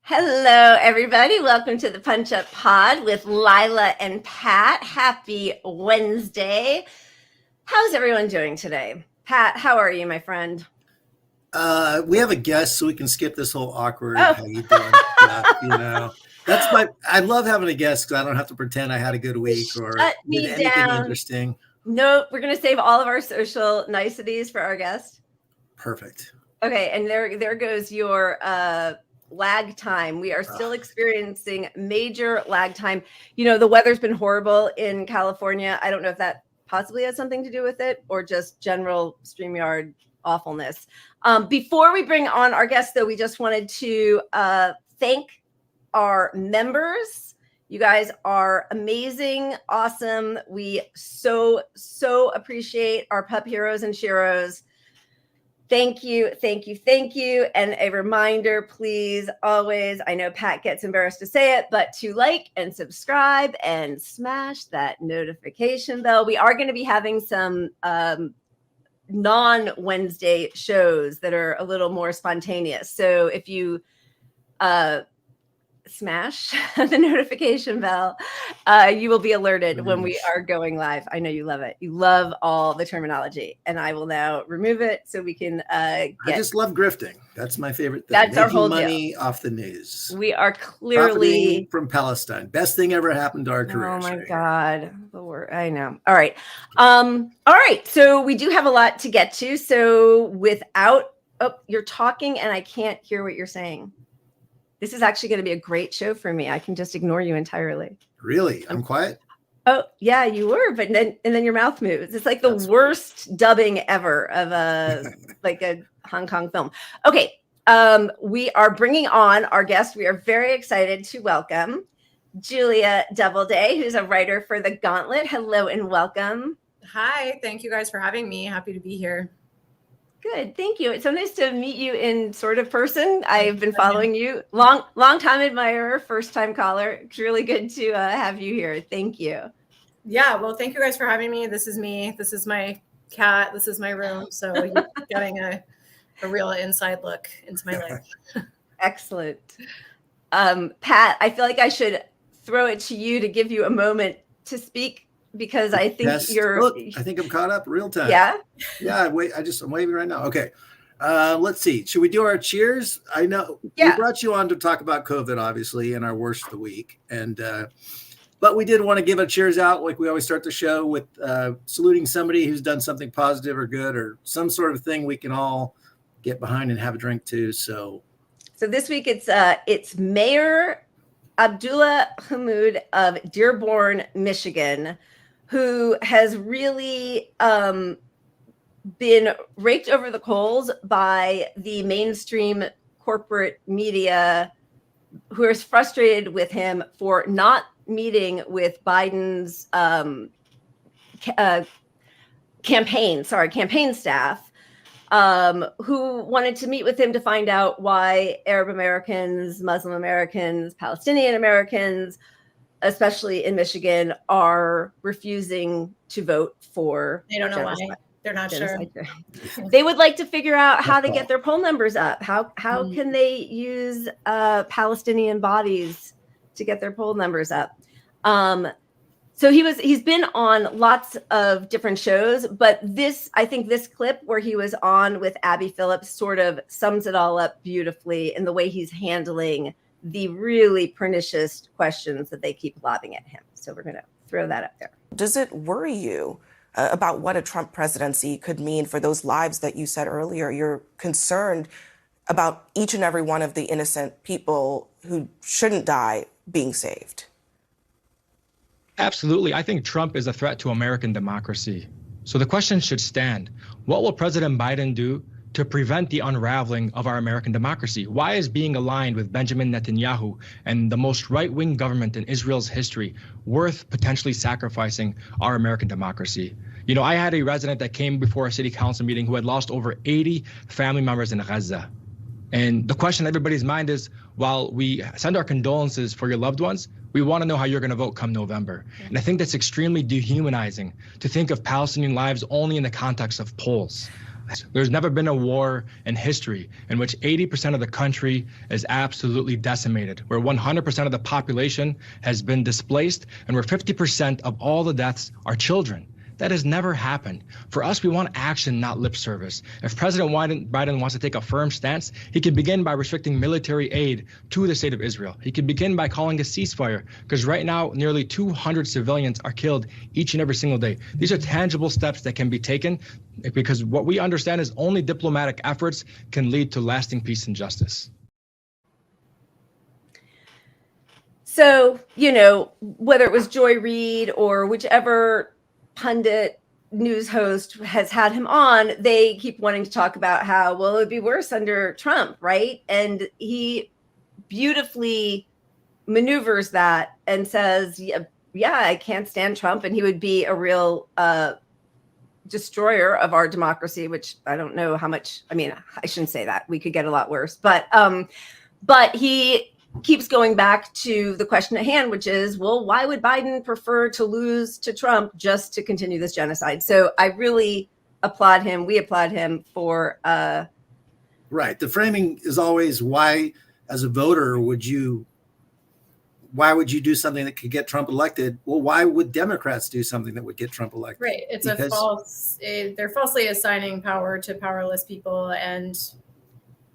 Hello, everybody. Welcome to the Punch Up Pod with Lila and Pat. Happy Wednesday. How's everyone doing today? Pat, how are you, my friend? We have a guest, so we can skip this whole awkward Oh. how you doing stuff. I love having a guest because I don't have to pretend I had a good week or Shut did me anything down. interesting. Nope, we're going to save all of our social niceties for our guest. Perfect. Okay, and there goes your lag time. We are still experiencing major lag time. You know, the weather's been horrible in California. I don't know if that possibly has something to do with it or just general StreamYard awfulness. Before we bring on our guest, though, we just wanted to thank our members. You guys are amazing, awesome. We so appreciate our pup heroes and sheroes. Thank you. And a reminder, please, always, I know Pat gets embarrassed to say it, but to like and subscribe and smash that notification bell. We are going to be having some non-Wednesday shows that are a little more spontaneous. So if you smash the notification bell, you will be alerted when we are going live. I know you love it. You love all the terminology, and I will now remove it so we can I just love grifting. That's my favorite thing. That's our whole money deal. Off the news. We are clearly profiting from Palestine. Best thing ever happened to our career. Oh my God. The word. I know. All right. So we do have a lot to get to. So you're talking and I can't hear what you're saying. This is actually going to be a great show for me. I can just ignore you entirely. Really? I'm quiet? Oh, yeah, you were, but then your mouth moves. It's like the worst dubbing ever of a Hong Kong film. Okay, we are bringing on our guest. We are very excited to welcome Julia Doubleday, who's a writer for The Gauntlet. Hello and welcome. Hi, thank you guys for having me. Happy to be here. Good, thank you. It's so nice to meet you in sort of person. I've been following you, long time admirer, first time caller. It's really good to have you here. Thank you. Yeah, well, thank you guys for having me. This is me. This is my cat. This is my room. So you're getting a real inside look into my life. Excellent. Pat, I feel like I should throw it to you to give you a moment to speak. Because I think I think I'm caught up real time. Yeah. Yeah. I'm waving right now. Okay. Let's see. Should we do our cheers? I know we brought you on to talk about COVID, obviously, and our worst of the week. And but we did want to give a cheers out, like we always start the show with saluting somebody who's done something positive or good or some sort of thing we can all get behind and have a drink too. So this week it's Mayor Abdullah Hammoud of Dearborn, Michigan, who has really been raked over the coals by the mainstream corporate media, who is frustrated with him for not meeting with Biden's campaign staff, who wanted to meet with him to find out why Arab Americans, Muslim Americans, Palestinian Americans, especially in Michigan, are refusing to vote for. They don't know why. They're not sure. They would like to figure out how to get their poll numbers up. How can they use Palestinian bodies to get their poll numbers up? So he's been on lots of different shows, but I think this clip where he was on with Abby Phillips sort of sums it all up beautifully in the way he's handling the really pernicious questions that they keep lobbing at him. So we're going to throw that up there. Does it worry you about what a Trump presidency could mean for those lives that you said earlier? You're concerned about each and every one of the innocent people who shouldn't die being saved. Absolutely. I think Trump is a threat to American democracy. So the question should stand. What will President Biden do to prevent the unraveling of our American democracy? Why is being aligned with Benjamin Netanyahu and the most right-wing government in Israel's history worth potentially sacrificing our American democracy? You know, I had a resident that came before a city council meeting who had lost over 80 family members in Gaza. And the question in everybody's mind is, while we send our condolences for your loved ones, we want to know how you're going to vote come November. And I think that's extremely dehumanizing to think of Palestinian lives only in the context of polls. There's never been a war in history in which 80% of the country is absolutely decimated, where 100% of the population has been displaced, and where 50% of all the deaths are children. That has never happened. For us, we want action, not lip service. If President Biden wants to take a firm stance, he can begin by restricting military aid to the state of Israel. He can begin by calling a ceasefire, because right now, nearly 200 civilians are killed each and every single day. These are tangible steps that can be taken, because what we understand is only diplomatic efforts can lead to lasting peace and justice. So, you know, whether it was Joy Reid or whichever pundit news host has had him on, they keep wanting to talk about how, well, it'd be worse under Trump, right? And he beautifully maneuvers that and says, yeah, I can't stand Trump, and he would be a real destroyer of our democracy, which I don't know how much, I mean, I shouldn't say that. We could get a lot worse. But he keeps going back to the question at hand, which is, well, why would Biden prefer to lose to Trump just to continue this genocide? So I really applaud him. We applaud him for right. The framing is always, why, as a voter, why would you do something that could get Trump elected? Well, why would Democrats do something that would get Trump elected? Right. It's they're falsely assigning power to powerless people and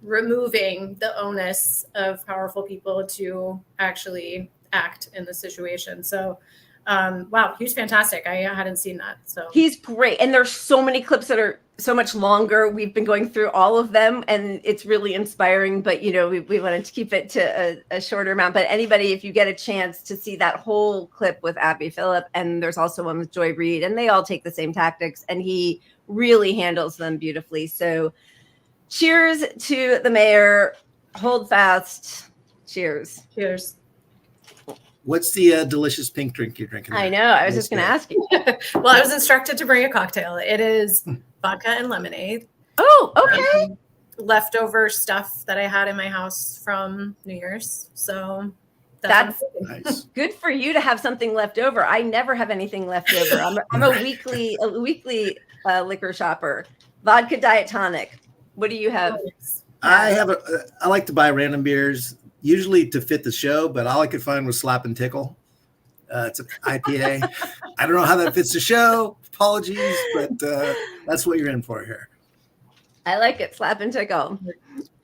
removing the onus of powerful people to actually act in the situation. So, wow, he's fantastic. I hadn't seen that. So he's great. And there's so many clips that are so much longer. We've been going through all of them, and it's really inspiring, but you know, we wanted to keep it to a shorter amount. But anybody, if you get a chance to see that whole clip with Abby Phillip, and there's also one with Joy Reid, and they all take the same tactics, and he really handles them beautifully. So cheers to the mayor. Hold fast. Cheers. Cheers. What's the delicious pink drink you're drinking? I know. I was just going to ask you. Well, I was instructed to bring a cocktail. It is vodka and lemonade. Oh, okay. Leftover stuff that I had in my house from New Year's. So that's nice. Good for you to have something left over. I never have anything left over. I'm a weekly liquor shopper. Vodka Diet Tonic. What do you have? I like to buy random beers, usually to fit the show, but all I could find was Slap and Tickle. It's an IPA. I don't know how that fits the show. Apologies, but that's what you're in for here. I like it. Slap and Tickle.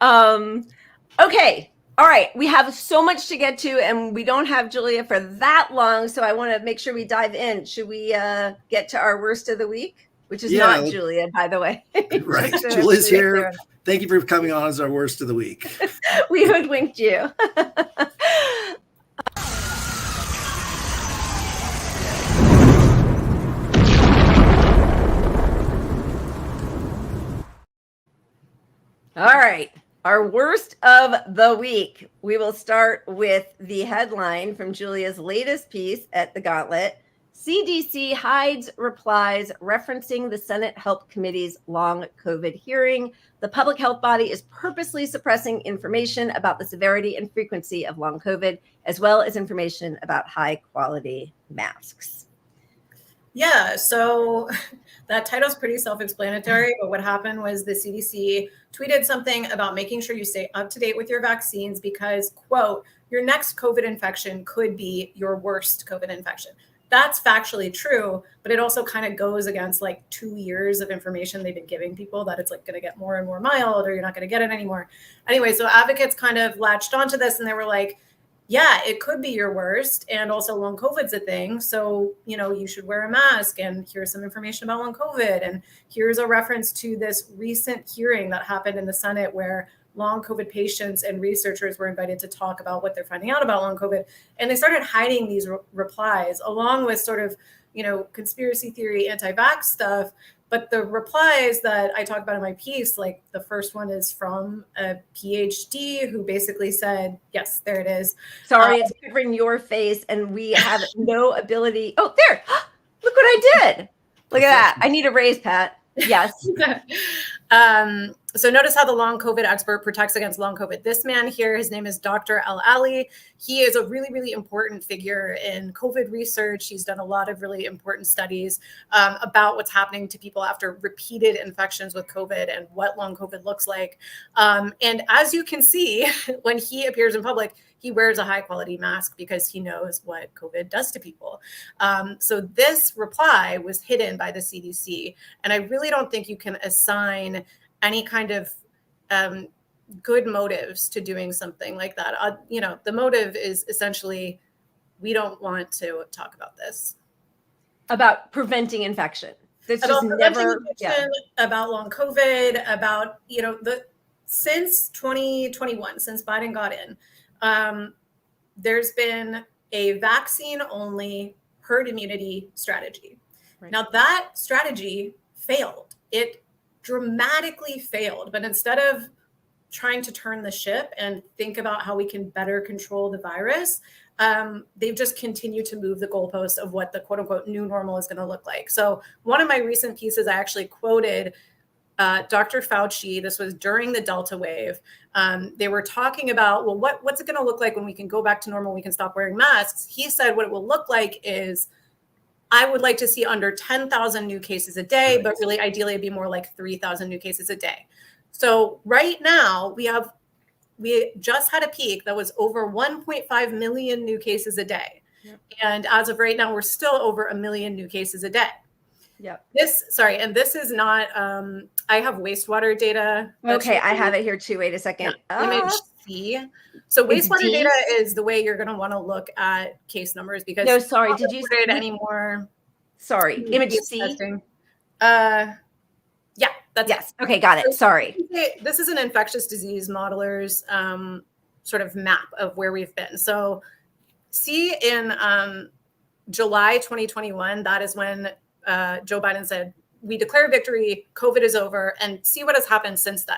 Okay. All right. We have so much to get to, and we don't have Julia for that long, so I want to make sure we dive in. Should we get to our worst of the week? Which is not Julia, by the way. Right. Julia's here. Thank you for coming on as our worst of the week. We hoodwinked you. All right. Our worst of the week. We will start with the headline from Julia's latest piece at The Gauntlet. CDC hides replies referencing the Senate Health Committee's long COVID hearing. The public health body is purposely suppressing information about the severity and frequency of long COVID, as well as information about high quality masks. Yeah, so that title's pretty self-explanatory, but what happened was the CDC tweeted something about making sure you stay up to date with your vaccines because, quote, your next COVID infection could be your worst COVID infection. That's factually true, but it also kind of goes against like 2 years of information they've been giving people that it's like going to get more and more mild or you're not going to get it anymore. Anyway, so advocates kind of latched onto this and they were like, yeah, it could be your worst. And also long COVID's a thing. So, you know, you should wear a mask and here's some information about long COVID. And here's a reference to this recent hearing that happened in the Senate where long COVID patients and researchers were invited to talk about what they're finding out about long COVID. And they started hiding these replies along with sort of, you know, conspiracy theory, anti-vax stuff. But the replies that I talk about in my piece, like the first one is from a PhD who basically said, yes, there it is. Sorry, it's covering your face and we have no ability. Oh, there. Look what I did. Look at that. I need a raise, Pat. Yes. So notice how the long COVID expert protects against long COVID. This man here, his name is Dr. El Ali. He is a really, really important figure in COVID research. He's done a lot of really important studies about what's happening to people after repeated infections with COVID and what long COVID looks like. And as you can see, when he appears in public, he wears a high quality mask because he knows what COVID does to people. So this reply was hidden by the CDC. And I really don't think you can assign any kind of good motives to doing something like that. The motive is essentially, we don't want to talk about this. About preventing infection. That's about just never, about long COVID, about, since 2021, since Biden got in, there's been a vaccine-only herd immunity strategy. Right. Now that strategy failed. It dramatically failed. But instead of trying to turn the ship and think about how we can better control the virus, they've just continued to move the goalposts of what the quote unquote new normal is going to look like. So one of my recent pieces, I actually quoted Dr. Fauci. This was during the Delta wave. They were talking about, well, what's it going to look like when we can go back to normal, we can stop wearing masks? He said what it will look like is, I would like to see under 10,000 new cases a day, but really ideally it'd be more like 3,000 new cases a day. So right now we just had a peak that was over 1.5 million new cases a day. Yep. And as of right now, we're still over 1 million new cases a day. Yep. This is not, I have wastewater data. Okay, I have it here too. Wait a second. Yeah. Image C. So wastewater data is the way you're going to want to look at case numbers because no, sorry, did you say it anymore? Sorry, image C. Yeah, that's yes. Okay, got it. Sorry. This is an infectious disease modeler's sort of map of where we've been. So see in July 2021, that is when Joe Biden said, we declare victory, COVID is over, and see what has happened since then.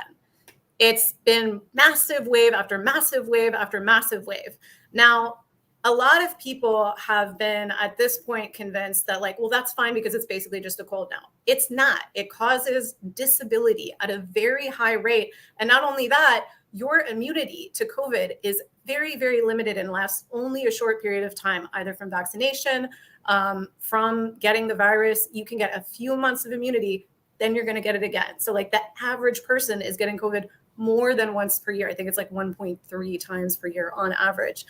It's been massive wave after massive wave after massive wave. Now, a lot of people have been at this point convinced that like, well, that's fine because it's basically just a cold now. It's not. It causes disability at a very high rate. And not only that, your immunity to COVID is very, very limited and lasts only a short period of time, either from vaccination, from getting the virus. You can get a few months of immunity, then you're going to get it again. So like the average person is getting COVID more than once per year. I think it's like 1.3 times per year on average.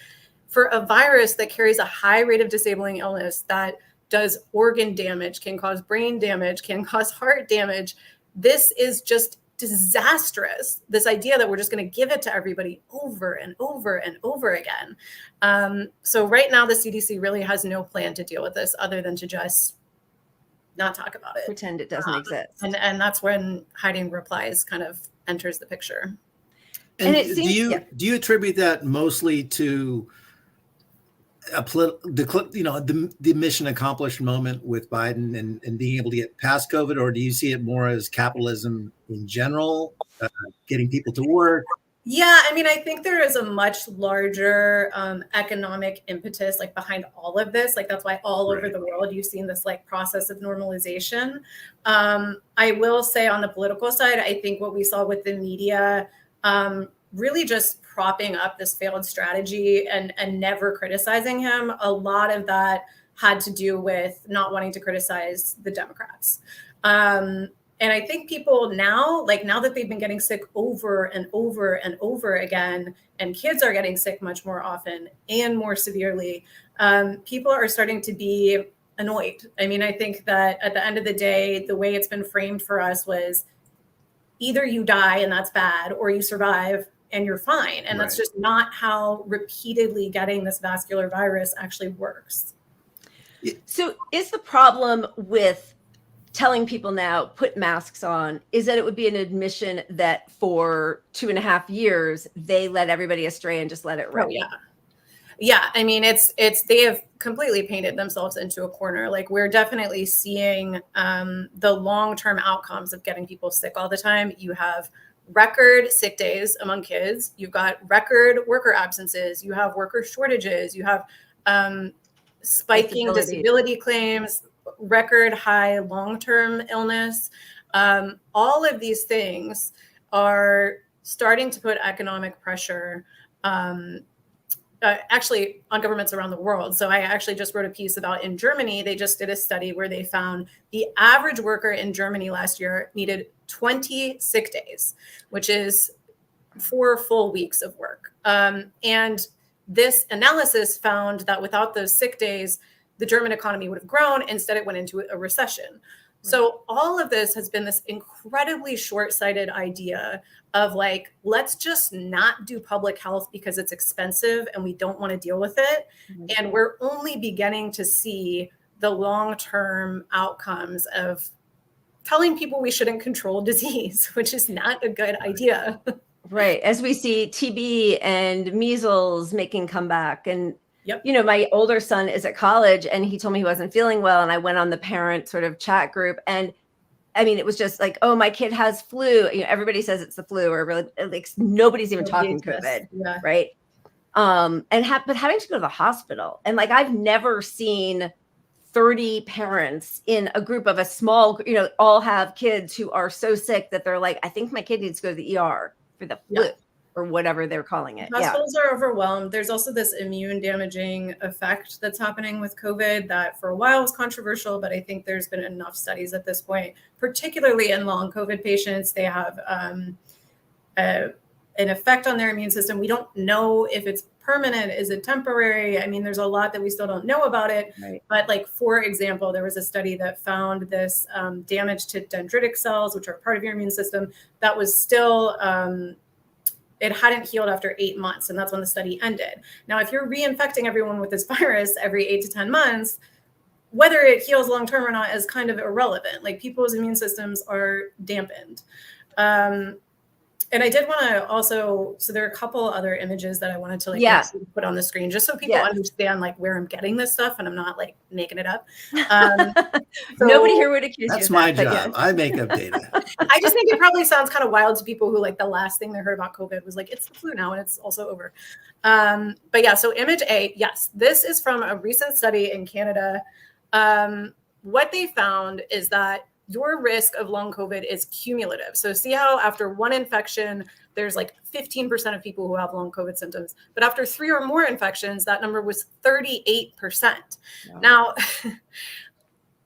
For a virus that carries a high rate of disabling illness, that does organ damage, can cause brain damage, can cause heart damage, this is just disastrous. This idea that we're just going to give it to everybody over and over and over again. So right now, the CDC really has no plan to deal with this other than to just not talk about it. Pretend it doesn't exist. And that's when hiding replies kind of enters the picture. And it seems, do you attribute that mostly to the mission accomplished moment with Biden and being able to get past COVID, or do you see it more as capitalism in general, getting people to work? Yeah, I mean, I think there is a much larger economic impetus like behind all of this. Like that's why all over the world you've seen this like process of normalization. I will say on the political side, I think what we saw with the media really just propping up this failed strategy and never criticizing him. A lot of that had to do with not wanting to criticize the Democrats. And I think people now, like now that they've been getting sick over and over and over again, and kids are getting sick much more often and more severely, people are starting to be annoyed. I mean, I think that at the end of the day, the way it's been framed for us was either you die and that's bad, or you survive and you're fine. And that's just not how repeatedly getting this vascular virus actually works. So is the problem with telling people now put masks on is that it would be an admission that for 2.5 years they led everybody astray and just let it roll? Yeah. I mean, it's they have completely painted themselves into a corner. Like we're definitely seeing the long-term outcomes of getting people sick all the time. You have record sick days among kids. You've got record worker absences. You have worker shortages. You have spiking disability claims, record high long-term illness. All of these things are starting to put economic pressure actually on governments around the world. So I actually just wrote a piece about in Germany, they just did a study where they found the average worker in Germany last year needed 20 sick days, which is 4 full weeks of work. And this analysis found that without those sick days, the German economy would have grown. Instead, it went into a recession. So all of this has been this incredibly short-sighted idea of like, let's just not do public health because it's expensive and we don't want to deal with it. And we're only beginning to see the long-term outcomes of telling people we shouldn't control disease, which is not a good idea. Right. As we see TB and measles making comeback. And, Yep. you know, my older son is at college and he told me he wasn't feeling well. And I went on the parent sort of chat group. And I mean, it was just like, oh, my kid has flu. You know, everybody says it's the flu, or really, like, nobody's even talking COVID. Yeah. Right. But having to go to the hospital, and like, I've never seen 30 parents in a group of a small, you know, all have kids who are so sick that they're like, I think my kid needs to go to the ER for the flu or whatever they're calling it. Hospitals are overwhelmed. There's also this immune damaging effect that's happening with COVID that for a while was controversial, but I think there's been enough studies at this point, particularly in long COVID patients. They have an effect on their immune system. We don't know if it's permanent. Is it temporary? I mean, there's a lot that we still don't know about it. Right. But like, for example, there was a study that found this damage to dendritic cells, which are part of your immune system, that was still, it hadn't healed after 8 months. And that's when the study ended. Now, if you're reinfecting everyone with this virus every 8 to 10 months, whether it heals long-term or not is kind of irrelevant. Like, people's immune systems are dampened. And I did want to also, so there are a couple other images that I wanted to like put on the screen just so people understand like where I'm getting this stuff and I'm not like making it up. So nobody here would accuse you. That's my job. I make up data. I just think it probably sounds kind of wild to people who like the last thing they heard about COVID was like, it's the flu now and it's also over. But yeah, so image A, yes, this is from a recent study in Canada. What they found is that your risk of long COVID is cumulative. So see how after one infection, there's like 15% of people who have long COVID symptoms, but after 3 or more infections, that number was 38%. Wow. Now,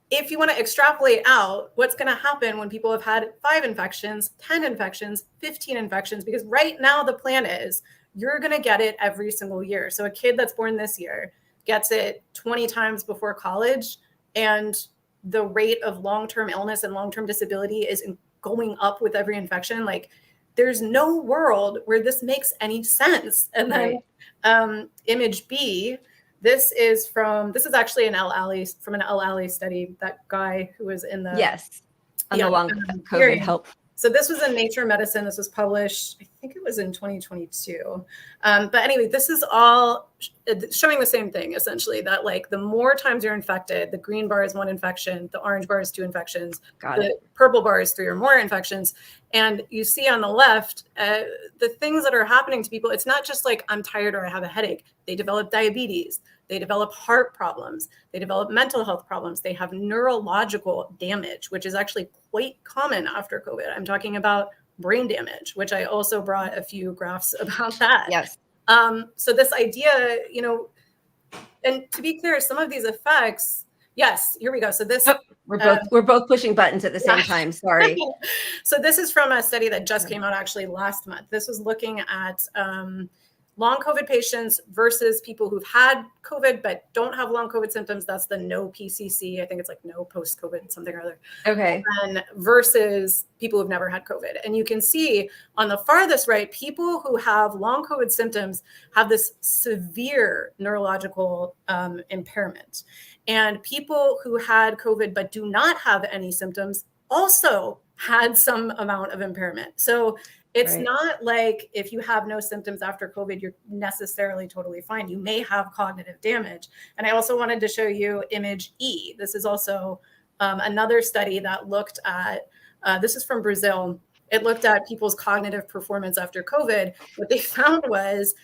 if you want to extrapolate out what's going to happen when people have had 5 infections, 10 infections, 15 infections, because right now the plan is you're going to get it every single year. So a kid that's born this year gets it 20 times before college, and the rate of long-term illness and long-term disability is going up with every infection. Like, there's no world where this makes any sense. And then image B, this is actually an El Ali study, that guy who was in the on the long COVID help. So this was in Nature Medicine. This was published, I think it was in 2022. But anyway, this is all showing the same thing, essentially, that like the more times you're infected, the green bar is 1 infection, the orange bar is 2 infections, the purple bar is 3 or more infections. And you see on the left, the things that are happening to people, it's not just like I'm tired or I have a headache. They develop diabetes. They develop heart problems. They develop mental health problems. They have neurological damage, which is actually quite common after COVID. I'm talking about brain damage, which I also brought a few graphs about that. Yes. So this idea, you know, and to be clear, some of these effects, yes, here we go. So this, we're both pushing buttons at the same time. Sorry. So this is from a study that just came out actually last month. This was looking at long COVID patients versus people who've had COVID but don't have long COVID symptoms. That's the no PCC. I think it's like no post-COVID something or other. Okay. And versus people who've never had COVID. And you can see on the farthest right, people who have long COVID symptoms have this severe neurological impairment. And people who had COVID but do not have any symptoms also had some amount of impairment. So it's not like if you have no symptoms after COVID, you're necessarily totally fine. You may have cognitive damage. And I also wanted to show you image E. This is also another study that looked at, this is from Brazil. It looked at people's cognitive performance after COVID. What they found was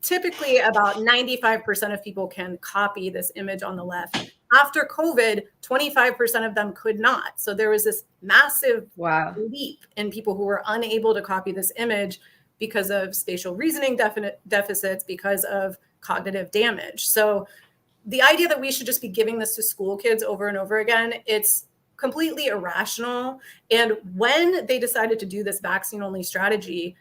typically about 95% of people can copy this image on the left After COVID, 25% of them could not. So there was this massive leap in people who were unable to copy this image because of spatial reasoning deficits, because of cognitive damage. So the idea that we should just be giving this to school kids over and over again, it's completely irrational. And when they decided to do this vaccine-only strategy,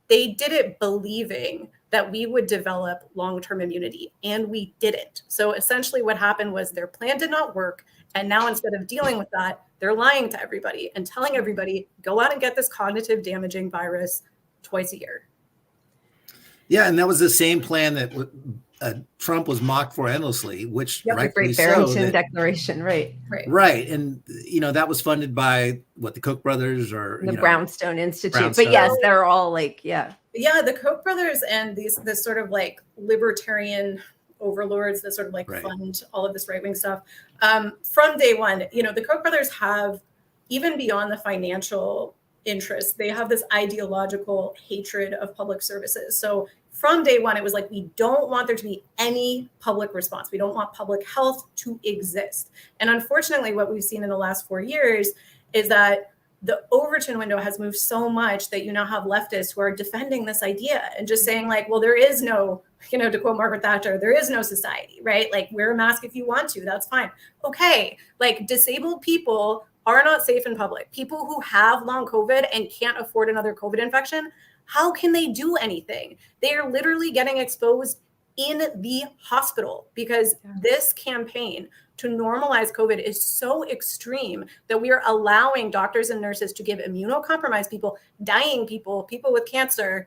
they did it believing that we would develop long-term immunity, and we didn't. So essentially what happened was their plan did not work. And now instead of dealing with that, they're lying to everybody and telling everybody, go out and get this cognitive damaging virus twice a year. Yeah, and that was the same plan that Trump was mocked for endlessly, which rightfully so. Barrington Declaration, right? And that was funded by the Koch brothers or the Brownstone Institute. Brownstone. But yes, they're all the Koch brothers and this sort of like libertarian overlords that sort of like fund all of this right-wing stuff. From day one, the Koch brothers have, even beyond the financial interests, they have this ideological hatred of public services. So from day one, it was like, we don't want there to be any public response. We don't want public health to exist. And unfortunately, what we've seen in the last 4 years is that the Overton window has moved so much that you now have leftists who are defending this idea and just saying like, well, there is no, to quote Margaret Thatcher, there is no society, right? Like, wear a mask if you want to, that's fine. Okay, like disabled people are not safe in public. People who have long COVID and can't afford another COVID infection, how can they do anything? They are literally getting exposed in the hospital because this campaign to normalize COVID is so extreme that we are allowing doctors and nurses to give immunocompromised people, dying people, people with cancer,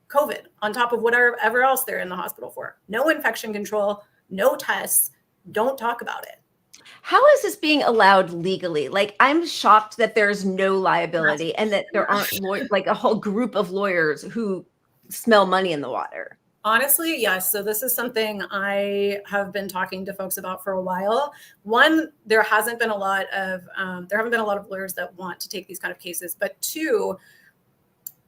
COVID on top of whatever else they're in the hospital for. No infection control, no tests, don't talk about it. How is this being allowed legally? Like, I'm shocked that there's no liability and that there aren't like a whole group of lawyers who smell money in the water. Honestly, yes. So this is something I have been talking to folks about for a while. One, there haven't been a lot of lawyers that want to take these kind of cases. But two,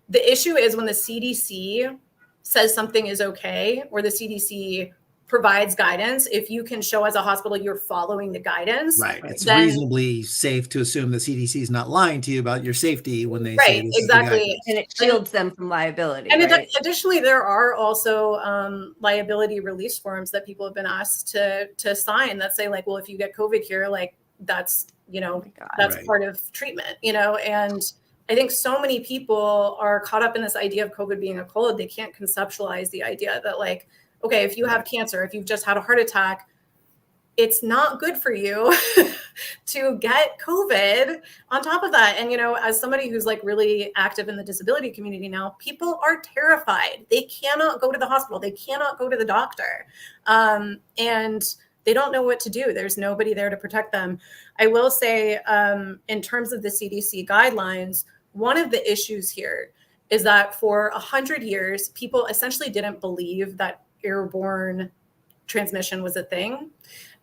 the issue is when the CDC says something is okay, or the CDC provides guidance, if you can show as a hospital you're following the guidance. Right. It's reasonably safe to assume the CDC is not lying to you about your safety when they say this exactly. And it shields them from liability. And additionally, there are also liability release forms that people have been asked to sign that say like, well, if you get COVID here, like that's, that's part of treatment, and I think so many people are caught up in this idea of COVID being a cold. They can't conceptualize the idea that like, okay, if you have cancer, if you've just had a heart attack, it's not good for you to get COVID on top of that. And, as somebody who's like really active in the disability community now, people are terrified. They cannot go to the hospital. They cannot go to the doctor. And they don't know what to do. There's nobody there to protect them. I will say, in terms of the CDC guidelines, one of the issues here is that for 100 years, people essentially didn't believe that airborne transmission was a thing.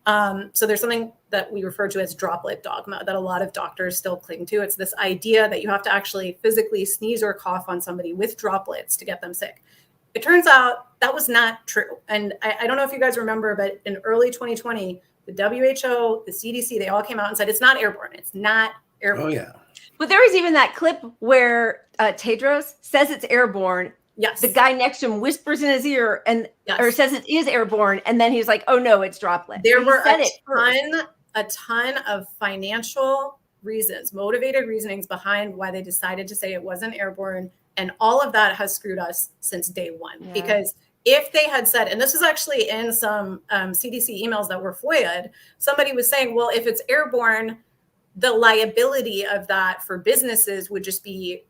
So there's something that we refer to as droplet dogma that a lot of doctors still cling to. It's this idea that you have to actually physically sneeze or cough on somebody with droplets to get them sick. It turns out that was not true. And I don't know if you guys remember, but in early 2020, the WHO, the CDC, they all came out and said, it's not airborne. It's not airborne. Oh, yeah. But there was even that clip where Tedros says it's airborne. Yes. The guy next to him whispers in his ear or says it is airborne. And then he's like, oh, no, it's droplet. There were a ton of financial reasons, motivated reasonings behind why they decided to say it wasn't airborne. And all of that has screwed us since day one. Yeah. Because if they had said, and this is actually in some CDC emails that were FOIA'd, somebody was saying, well, if it's airborne, the liability of that for businesses would just be,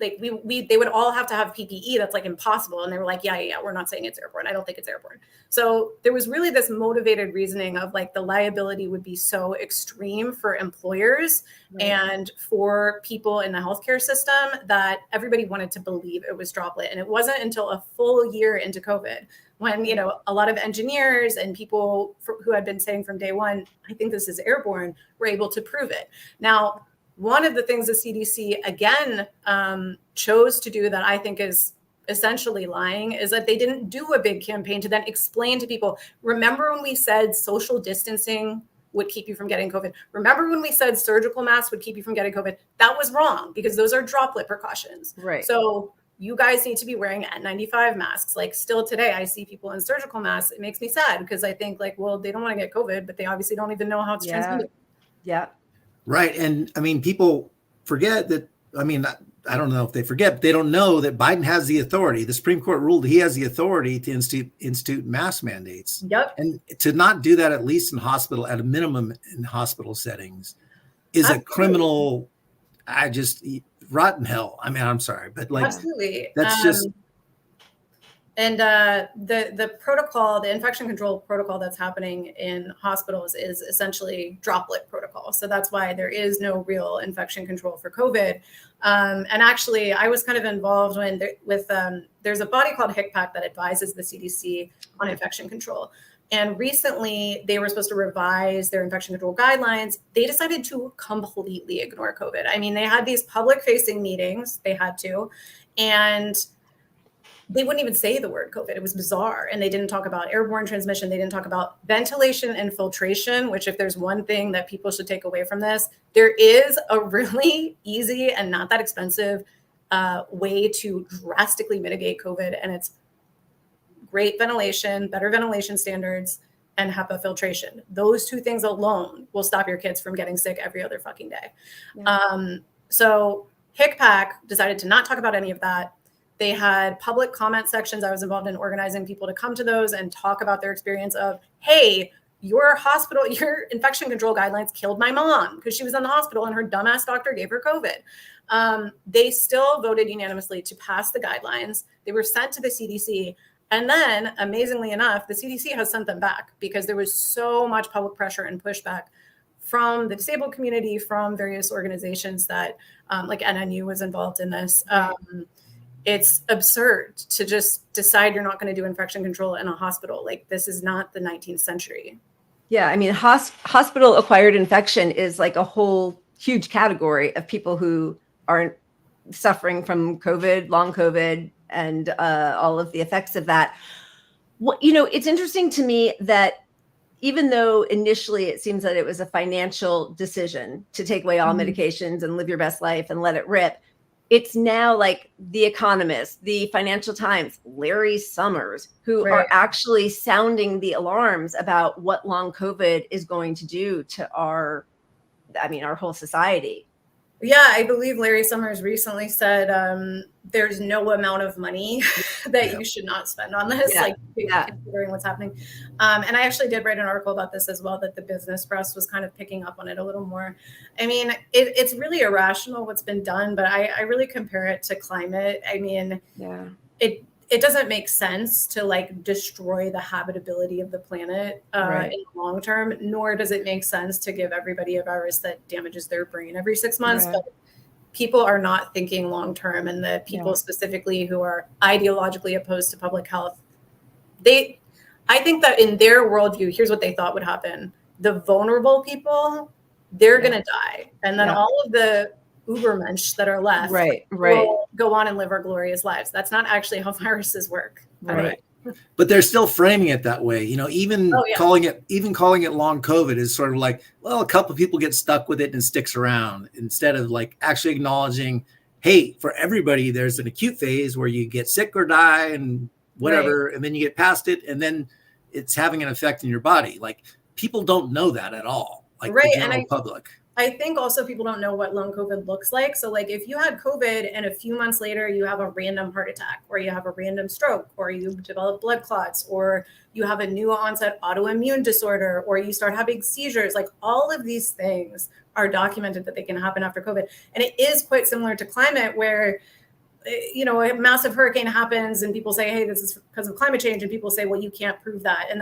like they would all have to have PPE. That's like impossible. And they were like, yeah, we're not saying it's airborne. I don't think it's airborne. So there was really this motivated reasoning of like the liability would be so extreme for employers and for people in the healthcare system that everybody wanted to believe it was droplet. And it wasn't until a full year into COVID when, a lot of engineers and people who had been saying from day one, I think this is airborne, were able to prove it. Now, one of the things the CDC, again, chose to do that I think is essentially lying is that they didn't do a big campaign to then explain to people, remember when we said social distancing would keep you from getting COVID? Remember when we said surgical masks would keep you from getting COVID? That was wrong because those are droplet precautions. Right. So you guys need to be wearing N95 masks. Like still today, I see people in surgical masks. It makes me sad because I think like, well, they don't want to get COVID, but they obviously don't even know how it's transmitted. Yeah. Right. And I mean, people forget that. I mean, I don't know if they forget, but they don't know that Biden has the authority. The Supreme Court ruled he has the authority to institute mask mandates. Yep. And to not do that, at least in hospital, at a minimum in hospital settings, is a criminal. Rotten hell. I mean, I'm sorry, but like, absolutely. That's just. And the protocol, the infection control protocol that's happening in hospitals is essentially droplet protocol. So that's why there is no real infection control for COVID. And actually, I was kind of involved there's a body called HICPAC that advises the CDC on infection control. And recently, they were supposed to revise their infection control guidelines. They decided to completely ignore COVID. I mean, they had these public-facing meetings. They had to. And they wouldn't even say the word COVID. It was bizarre. And they didn't talk about airborne transmission. They didn't talk about ventilation and filtration, which if there's one thing that people should take away from this, there is a really easy and not that expensive way to drastically mitigate COVID. And it's great ventilation, better ventilation standards, and HEPA filtration. Those two things alone will stop your kids from getting sick every other fucking day. Yeah. So HICPAC decided to not talk about any of that. They had public comment sections. I was involved in organizing people to come to those and talk about their experience of, hey, your infection control guidelines killed my mom because she was in the hospital and her dumbass doctor gave her COVID. They still voted unanimously to pass the guidelines. They were sent to the CDC. And then, amazingly enough, the CDC has sent them back because there was so much public pressure and pushback from the disabled community, from various organizations that, like NNU was involved in this. It's absurd to just decide you're not going to do infection control in a hospital. Like, this is not the 19th century. Yeah, I mean, hospital-acquired infection is like a whole huge category of people who aren't suffering from COVID, long COVID, and all of the effects of that. Well, it's interesting to me that even though initially it seems that it was a financial decision to take away all medications and live your best life and let it rip, it's now like The Economist, the Financial Times, Larry Summers, who are actually sounding the alarms about what long COVID is going to do to our whole society. Yeah, I believe Larry Summers recently said there's no amount of money that you should not spend on this, considering what's happening. And I actually did write an article about this as well, that the business press was kind of picking up on it a little more. I mean, it's really irrational what's been done, but I really compare it to climate. I mean, it doesn't make sense to like destroy the habitability of the planet in the long term, nor does it make sense to give everybody a virus that damages their brain every 6 months. But people are not thinking long term, and the people specifically who are ideologically opposed to public health, I think that in their worldview, here's what they thought would happen. The vulnerable people, they're going to die. And then all of the Ubermensch that are left will go on and live our glorious lives. That's not actually how viruses work. Right. But they're still framing it that way. Even calling it long COVID is sort of like, well, a couple of people get stuck with it and it sticks around, instead of like actually acknowledging, hey, for everybody, there's an acute phase where you get sick or die and whatever, and then you get past it, and then it's having an effect in your body. Like, people don't know that at all. Like the general public. I think also people don't know what long COVID looks like. So like if you had COVID and a few months later you have a random heart attack, or you have a random stroke, or you develop blood clots, or you have a new onset autoimmune disorder, or you start having seizures, like all of these things are documented that they can happen after COVID. And it is quite similar to climate, where a massive hurricane happens and people say, hey, this is because of climate change. And people say, well, you can't prove that. And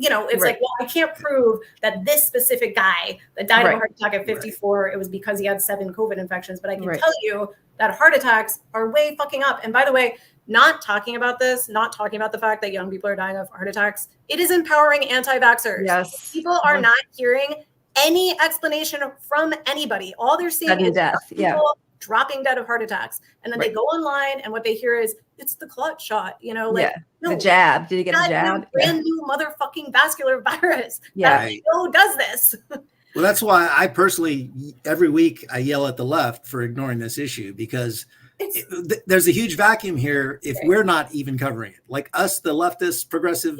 it's like, well, I can't prove that this specific guy that died of a heart attack at 54, it was because he had 7 COVID infections. But I can tell you that heart attacks are way fucking up. And by the way, not talking about this, not talking about the fact that young people are dying of heart attacks, it is empowering anti-vaxxers. Yes. People are not hearing any explanation from anybody. All they're seeing is people dropping dead of heart attacks. And then they go online and what they hear is it's the clot shot, like the jab. Did you get the jab? Brand new motherfucking vascular virus. Yeah. That does this. Well, that's why I personally, every week I yell at the left for ignoring this issue, because there's a huge vacuum here if we're not even covering it. Like us, the leftist progressive.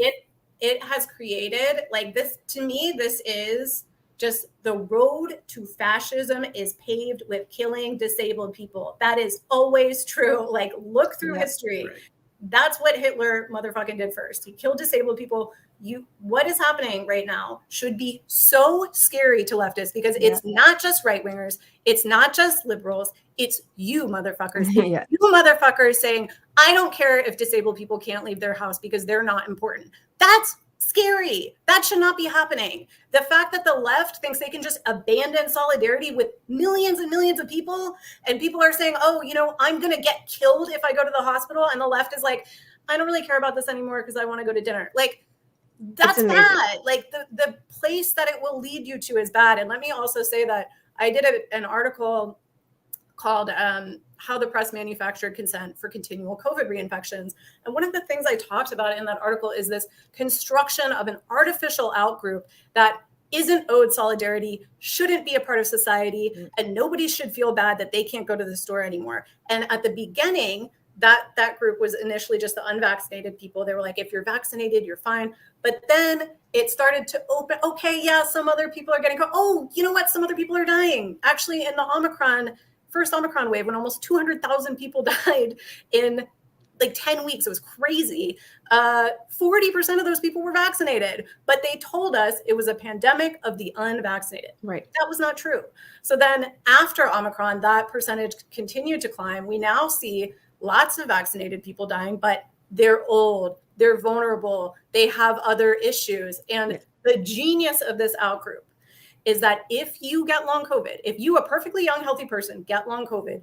It has created like this. To me, this is just the road to fascism is paved with killing disabled people. That is always true. Like, look through history. Right. That's what Hitler motherfucking did first. He killed disabled people. What is happening right now should be so scary to leftists, because it's not just right wingers. It's not just liberals. It's you motherfuckers. You motherfuckers saying, I don't care if disabled people can't leave their house because they're not important. That's scary. That should not be happening. The fact that the left thinks they can just abandon solidarity with millions and millions of people, and people are saying, oh, I'm going to get killed if I go to the hospital. And the left is like, I don't really care about this anymore because I want to go to dinner. Like, that's bad. Like, the place that it will lead you to is bad. And let me also say that I did an article called How the Press Manufactured Consent for Continual COVID Reinfections. And one of the things I talked about in that article is this construction of an artificial outgroup that isn't owed solidarity, shouldn't be a part of society, and nobody should feel bad that they can't go to the store anymore. And at the beginning, that group was initially just the unvaccinated people. They were like, if you're vaccinated, you're fine. But then it started to open. Okay, yeah, some other people are getting, oh, you know what? Some other people are dying. Actually, in the first Omicron wave, when almost 200,000 people died in like 10 weeks, it was crazy. 40% of those people were vaccinated, but they told us it was a pandemic of the unvaccinated. Right. That was not true. So then after Omicron, that percentage continued to climb. We now see lots of vaccinated people dying, but they're old, they're vulnerable, they have other issues. And the genius of this outgroup is that if you get long COVID, if you, a perfectly young, healthy person, get long COVID,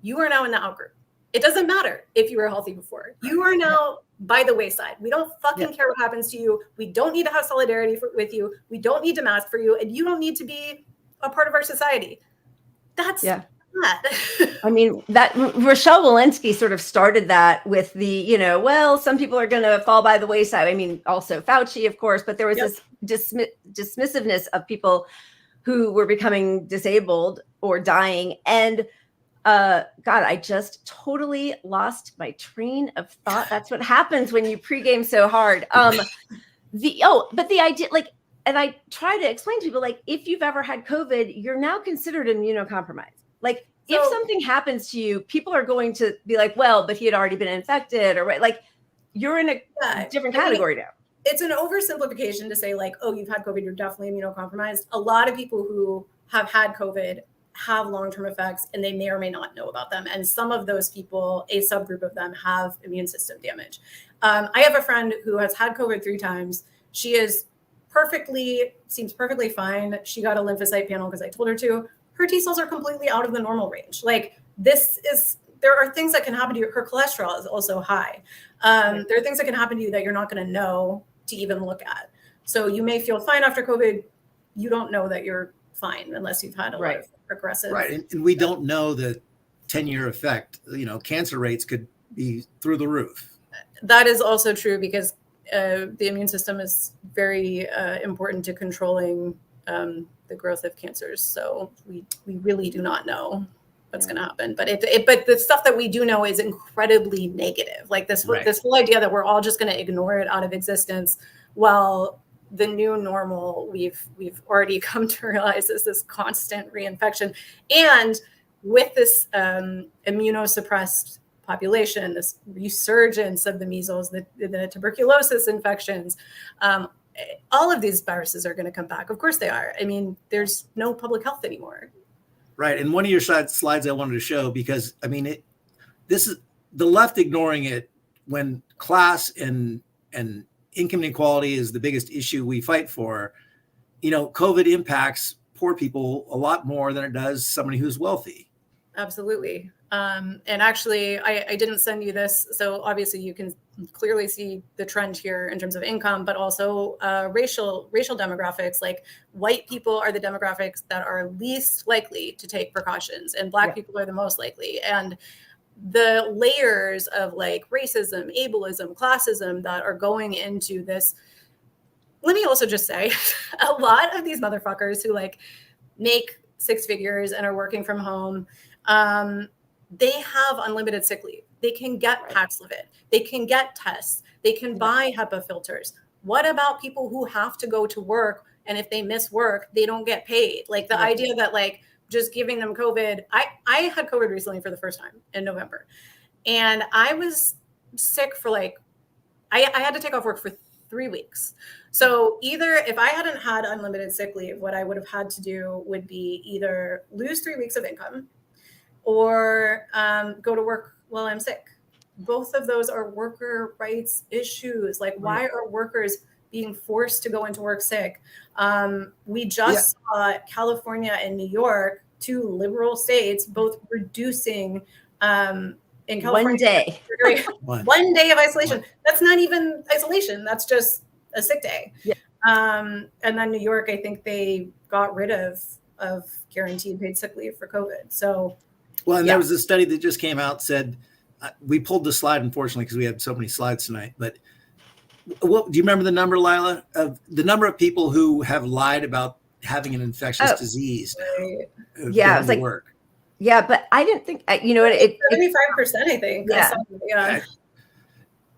you are now in the outgroup. It doesn't matter if you were healthy before. You are now by the wayside. We don't fucking care what happens to you. We don't need to have solidarity with you. We don't need to mask for you. And you don't need to be a part of our society. That's I mean, that Rochelle Walensky sort of started that with the, some people are going to fall by the wayside. I mean, also Fauci, of course, but there was this dismissiveness of people who were becoming disabled or dying. And God, I just totally lost my train of thought. That's what happens when you pregame so hard. But the idea, like, and I try to explain to people, like, if you've ever had COVID, you're now considered immunocompromised. Like, if something happens to you, people are going to be like, well, but he had already been infected, or like, you're in a different category now. It's an oversimplification to say, like, oh, you've had COVID, you're definitely immunocompromised. A lot of people who have had COVID have long-term effects, and they may or may not know about them. And some of those people, a subgroup of them, have immune system damage. I have a friend who has had COVID 3 times. She seems perfectly fine. She got a lymphocyte panel because I told her to. Her T cells are completely out of the normal range. Like, there are things that can happen to you. Her cholesterol is also high. There are things that can happen to you that you're not going to know to even look at. So you may feel fine after COVID. You don't know that you're fine unless you've had a lot of progressive. Right. And we don't know the 10-year effect. Cancer rates could be through the roof. That is also true, because the immune system is very important to controlling the growth of cancers. So we really do not know what's going to happen. But but the stuff that we do know is incredibly negative. Like this whole idea that we're all just going to ignore it out of existence. Well, the new normal, we've already come to realize, is this constant reinfection. And with this immunosuppressed population, this resurgence of the measles, the tuberculosis infections, all of these viruses are going to come back. Of course they are. I mean, there's no public health anymore. Right. And one of your slides I wanted to show, because I mean, this is the left ignoring it when class and income inequality is the biggest issue we fight for. COVID impacts poor people a lot more than it does somebody who's wealthy. absolutely. And actually, I didn't send you this, so obviously you can clearly see the trend here in terms of income, but also racial demographics. Like white people are the demographics that are least likely to take precautions, and Black people are the most likely. And the layers of like racism, ableism, classism that are going into this. Let me also just say, a lot of these motherfuckers who like make six figures and are working from home, they have unlimited sick leave. They can get Paxlovid. They can get tests. They can buy HEPA filters. What about people who have to go to work, and if they miss work, they don't get paid? Like the idea that like just giving them COVID. I had COVID recently for the first time in November, and I was sick for like, I had to take off work for 3 weeks. So either if I hadn't had unlimited sick leave, what I would have had to do would be either lose 3 weeks of income or go to work while I'm sick. Both of those are worker rights issues. Like, why are workers being forced to go into work sick? We just saw California and New York, two liberal states, both reducing in California, 1 day of isolation. That's not even isolation. That's just a sick day. And then New York, I think they got rid of guaranteed paid sick leave for COVID. So, well, and there was a study that just came out, said, we pulled the slide, unfortunately, because we had so many slides tonight. But what, do you remember the number, Lila, of the number of people who have lied about having an infectious disease? Yeah, it was like work. Yeah, but I didn't think, you know what? 75%, I think. Yeah.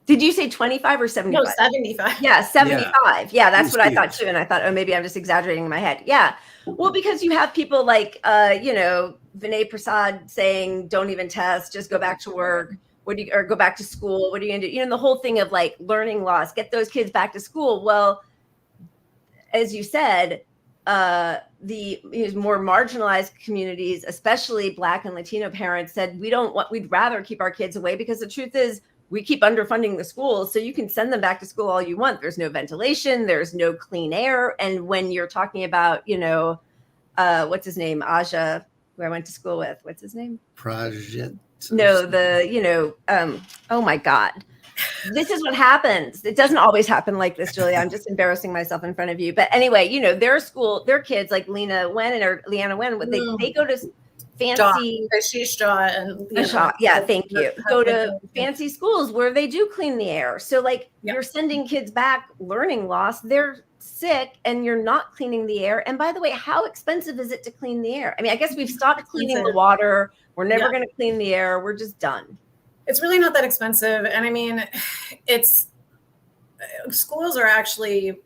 Did you say 25 or 75? No, 75. Yeah, 75. Yeah, that's what I thought too. And I thought, oh, maybe I'm just exaggerating in my head. Yeah. Well, because you have people like, you know, Vinay Prasad saying, don't even test, just go back to work. Or go back to school. What are you going to do? You know, the whole thing of like learning loss, get those kids back to school. Well, as you said, the more marginalized communities, especially Black and Latino parents, said we'd rather keep our kids away, because the truth is we keep underfunding the schools. So you can send them back to school all you want. There's no ventilation, there's no clean air. And when you're talking about, you know, what's his name? Aja, who I went to school with, what's his name? Project. No, oh my God. This is what happens. It doesn't always happen like this, Julia. I'm just embarrassing myself in front of you. But anyway, you know, their kids like Leanna Wen, they go to fancy Ashish yeah, thank you. Go to fancy schools where they do clean the air. So like you're sending kids back learning loss. They're sick and you're not cleaning the air. And by the way, how expensive is it to clean the air? I mean, I guess we've stopped cleaning the water. We're never going to clean the air. We're just done. It's really not that expensive. And I mean, schools are actually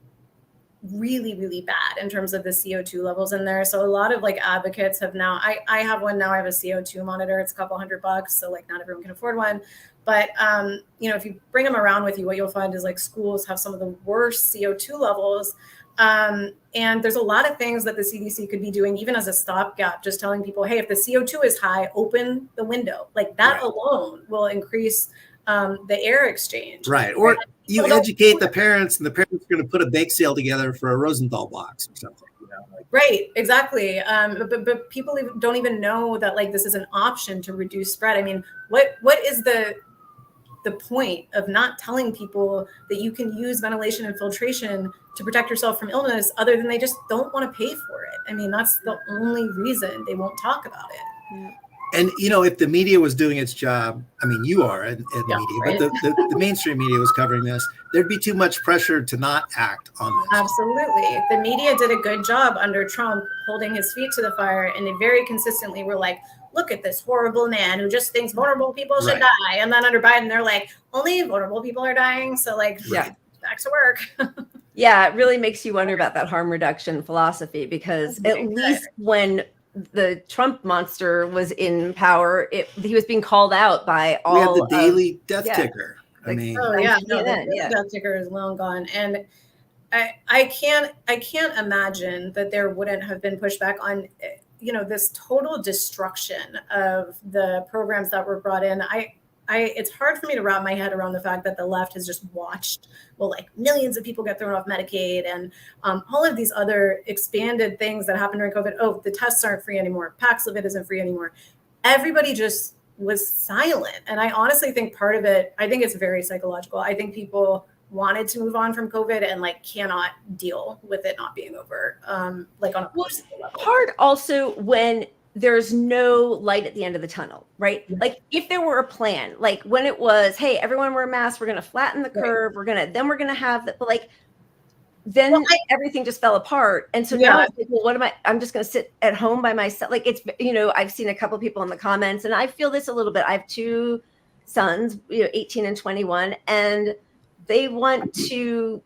really, really bad in terms of the CO2 levels in there. So a lot of like advocates have now, I have one now, I have a CO2 monitor. It's a couple $100. So like not everyone can afford one. But, you know, if you bring them around with you, what you'll find is like schools have some of the worst CO2 levels. And there's a lot of things that the CDC could be doing, even as a stopgap, just telling people, hey, if the CO2 is high, open the window. Like that alone will increase the air exchange. Right. Or you educate the parents, and the parents are going to put a bake sale together for a Rosenthal box or something. You know, like. Right. Exactly. But people don't even know that like this is an option to reduce spread. I mean, what is the point of not telling people that you can use ventilation and filtration to protect yourself from illness, other than they just don't want to pay for it? I mean, that's the only reason they won't talk about it. Yeah. And, you know, if the media was doing its job, I mean, you are in media, right? But the mainstream media was covering this, there'd be too much pressure to not act on this. Absolutely. The media did a good job under Trump holding his feet to the fire. And they very consistently were like, look at this horrible man who just thinks vulnerable people should die. And then under Biden, they're like, only vulnerable people are dying. So like, back to work. Yeah, it really makes you wonder about that harm reduction philosophy, because at least when the Trump monster was in power, he was being called out by all. We have the daily death ticker. I mean, the death ticker is long gone, and I can't imagine that there wouldn't have been pushback on, you know, this total destruction of the programs that were brought in. It's hard for me to wrap my head around the fact that the left has just watched, well, like millions of people get thrown off Medicaid and all of these other expanded things that happened during COVID. Oh, the tests aren't free anymore. Paxlovid isn't free anymore. everybody just was silent. And I honestly think part of it, I think it's very psychological. I think people wanted to move on from COVID and like cannot deal with it not being over, like on a personal level. Part also when there's no light at the end of the tunnel, right? Like if there were a plan, like when it was, hey, everyone wear masks, we're going to flatten the curve, we're going to have that, but like, then everything just fell apart. And so now it's like, well, what am I'm just going to sit at home by myself. Like it's, you know, I've seen a couple of people in the comments and I feel this a little bit. I have two sons, 18 and 21, and they want to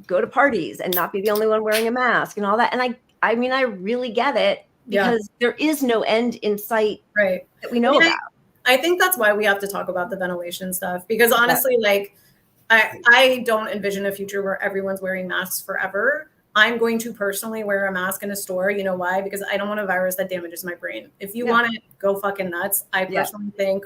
go to parties and not be the only one wearing a mask and all that. And I mean, I really get it because there is no end in sight that we know about. I think that's why we have to talk about the ventilation stuff, because honestly, like, I don't envision a future where everyone's wearing masks forever. I'm going to personally wear a mask in a store. You know why? Because I don't want a virus that damages my brain. If you want to go fucking nuts, I personally think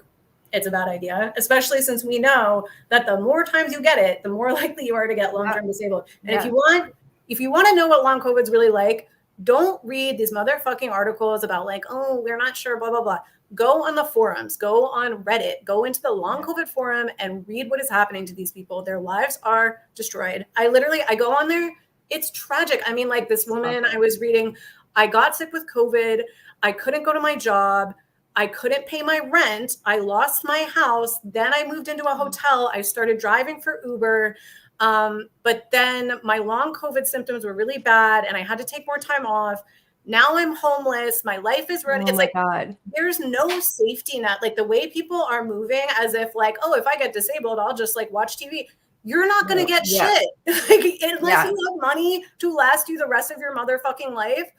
it's a bad idea, especially since we know that the more times you get it, the more likely you are to get long-term disabled. And if you want to know what long COVID's really like, don't read these motherfucking articles about like, oh, we're not sure, blah, blah, blah. Go on the forums, go on Reddit, go into the long COVID forum and read what is happening to these people. Their lives are destroyed. I go on there. It's tragic. I mean, like this woman I was reading, I got sick with COVID. I couldn't go to my job. I couldn't pay my rent. I lost my house. Then I moved into a hotel. I started driving for Uber. But then my long COVID symptoms were really bad and I had to take more time off. Now I'm homeless. My life is ruined. It's like, there's no safety net. Like the way people are moving as if like, oh, if I get disabled, I'll just like watch TV. You're not going to get shit. Like, unless you have money to last you the rest of your motherfucking life,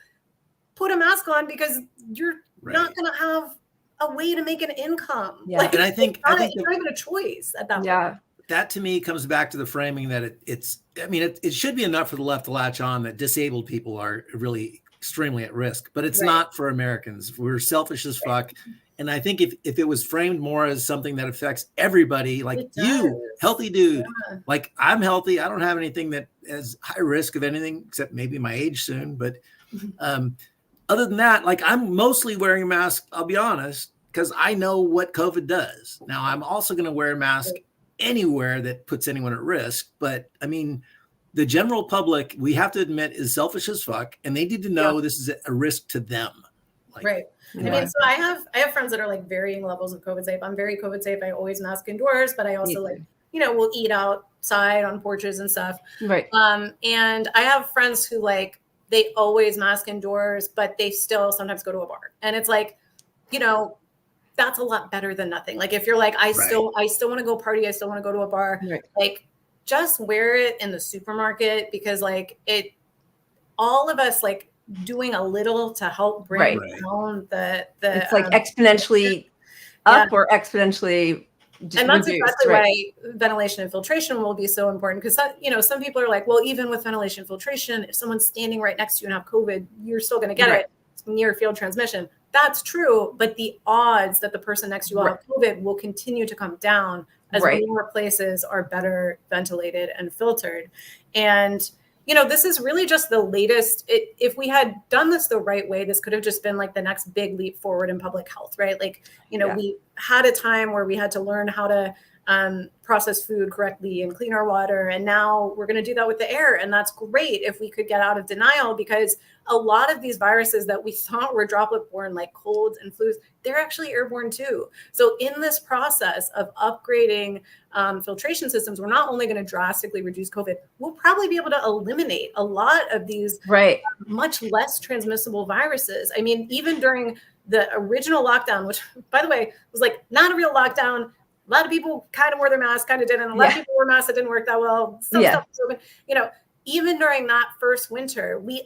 put a mask on because you're not going to have a way to make an income. Like, and I think it's not even a choice at that point. That to me comes back to the framing that it should be enough for the left to latch on that disabled people are really extremely at risk, but it's not for Americans. We're selfish as fuck. And I think if it was framed more as something that affects everybody, like you, healthy dude, like I'm healthy. I don't have anything that has high risk of anything except maybe my age soon. But other than that, like I'm mostly wearing a mask, I'll be honest, because I know what COVID does. Now I'm also going to wear a mask anywhere that puts anyone at risk. But I mean, the general public, we have to admit, is selfish as fuck, and they need to know this is a risk to them. Like, I mean, so I have friends that are like varying levels of COVID safe. I'm very COVID safe. I always mask indoors, but I also like, we'll eat outside on porches and stuff. And I have friends who like, they always mask indoors, but they still sometimes go to a bar. And it's like, that's a lot better than nothing. Like if you're like, I still want to go party. I still want to go to a bar. Like, just wear it in the supermarket because like all of us like doing a little to help bring down the it's like exponentially up or exponentially and that's exactly why ventilation and filtration will be so important because some people are like, well, even with ventilation and filtration, if someone's standing right next to you and have COVID, you're still going to get it. It's near field transmission. That's true, but the odds that the person next to you will have COVID will continue to come down as more places are better ventilated and filtered. And, this is really just the latest. If we had done this the right way, this could have just been like the next big leap forward in public health, right? Like, we had a time where we had to learn how to process food correctly and clean our water. And now we're going to do that with the air. And that's great if we could get out of denial, because a lot of these viruses that we thought were droplet borne, like colds and flus, they're actually airborne too. So in this process of upgrading filtration systems, we're not only going to drastically reduce COVID, we'll probably be able to eliminate a lot of these much less transmissible viruses. I mean, even during the original lockdown, which by the way, was like not a real lockdown. A lot of people kind of wore their masks, kind of didn't. A lot of people wore masks that didn't work that well. Some stuff was open. Even during that first winter, we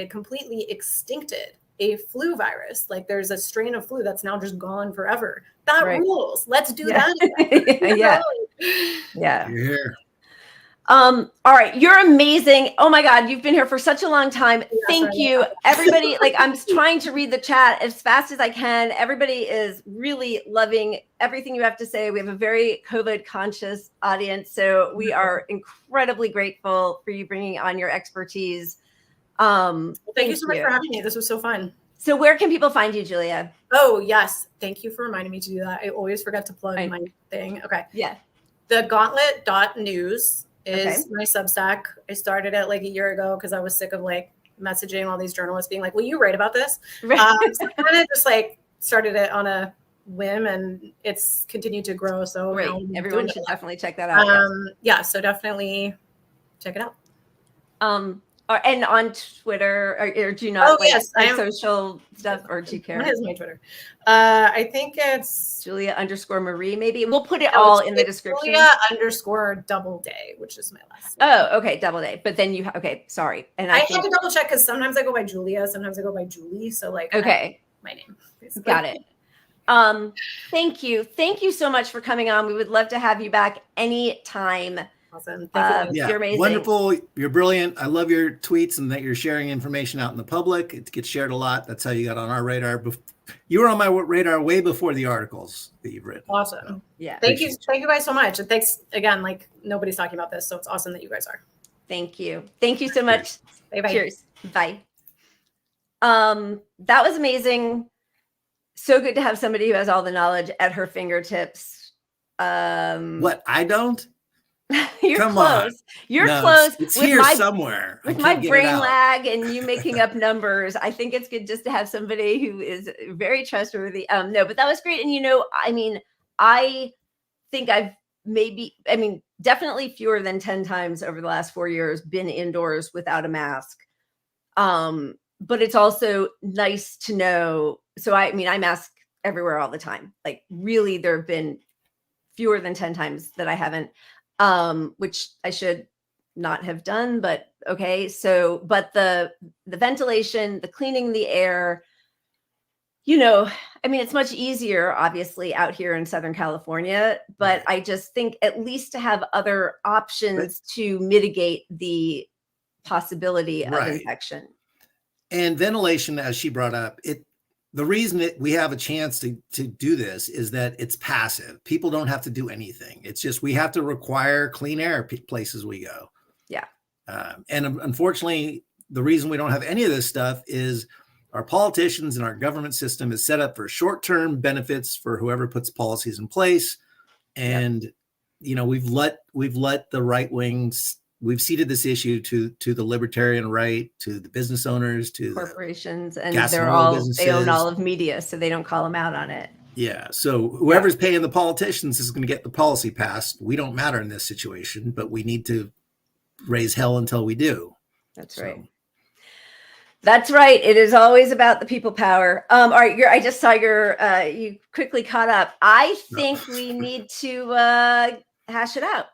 completely extincted a flu virus. Like there's a strain of flu that's now just gone forever. That rules. Let's do that again. Here. All right. You're amazing. Oh my God. You've been here for such a long time. Thank you. Everybody, like I'm trying to read the chat as fast as I can. Everybody is really loving everything you have to say. We have a very COVID conscious audience. So we are incredibly grateful for you bringing on your expertise. Thank you so much for having me. This was so fun. So where can people find you, Julia? Oh, yes. Thank you for reminding me to do that. I always forget to plug my thing. Okay. Yeah. TheGauntlet.news is my Substack. I started it like a year ago because I was sick of like messaging all these journalists being like, will you write about this? So I kind of just like started it on a whim and it's continued to grow. So great. Everyone should definitely check that out. Yeah. So definitely check it out. And on Twitter, or do you not social stuff, or do you care? What is my Twitter? I think it's Julia_Marie. Maybe we'll put it all in the description. Julia_Doubleday, which is my last name. Oh, okay, Doubleday. But then you sorry. And I had to double check because sometimes I go by Julia, sometimes I go by Julie. So like, okay, my name. Basically. Got it. Thank you so much for coming on. We would love to have you back anytime. Awesome. Thank you. Yeah, you're amazing. Wonderful. You're brilliant. I love your tweets and that you're sharing information out in the public. It gets shared a lot. That's how you got on our radar. You were on my radar way before the articles that you've written. Awesome. So, yeah. Thank you guys so much. And thanks again. Like nobody's talking about this, so it's awesome that you guys are. Thank you. Thank you so much. Bye-bye. Cheers. Bye. That was amazing. So good to have somebody who has all the knowledge at her fingertips. What? I don't? You're Come close. on. You're no, close. It's here somewhere. With my brain lag and you making up numbers, I think it's good just to have somebody who is very trustworthy. No, but that was great. And I mean, I think I've definitely fewer than 10 times over the last 4 years been indoors without a mask. But it's also nice to know. So I mask everywhere all the time. Like really, there have been fewer than 10 times that I haven't. Which I should not have done, but okay. So, but the ventilation, the cleaning the air, it's much easier, obviously, out here in Southern California, but I just think at least to have other options to mitigate the possibility of infection. And ventilation, as she brought up, the reason that we have a chance to do this is that it's passive. People don't have to do anything. It's just we have to require clean air places we go. Yeah. And unfortunately, the reason we don't have any of this stuff is our politicians and our government system is set up for short-term benefits for whoever puts policies in place. And we've let the right wings. We've ceded this issue to the libertarian right, to the business owners, to corporations, and they own all of media, so they don't call them out on it. Yeah. So whoever's paying the politicians is going to get the policy passed. We don't matter in this situation, but we need to raise hell until we do. That's right. That's right. It is always about the people power. All right. I just saw you quickly caught up. I think we need to hash it out.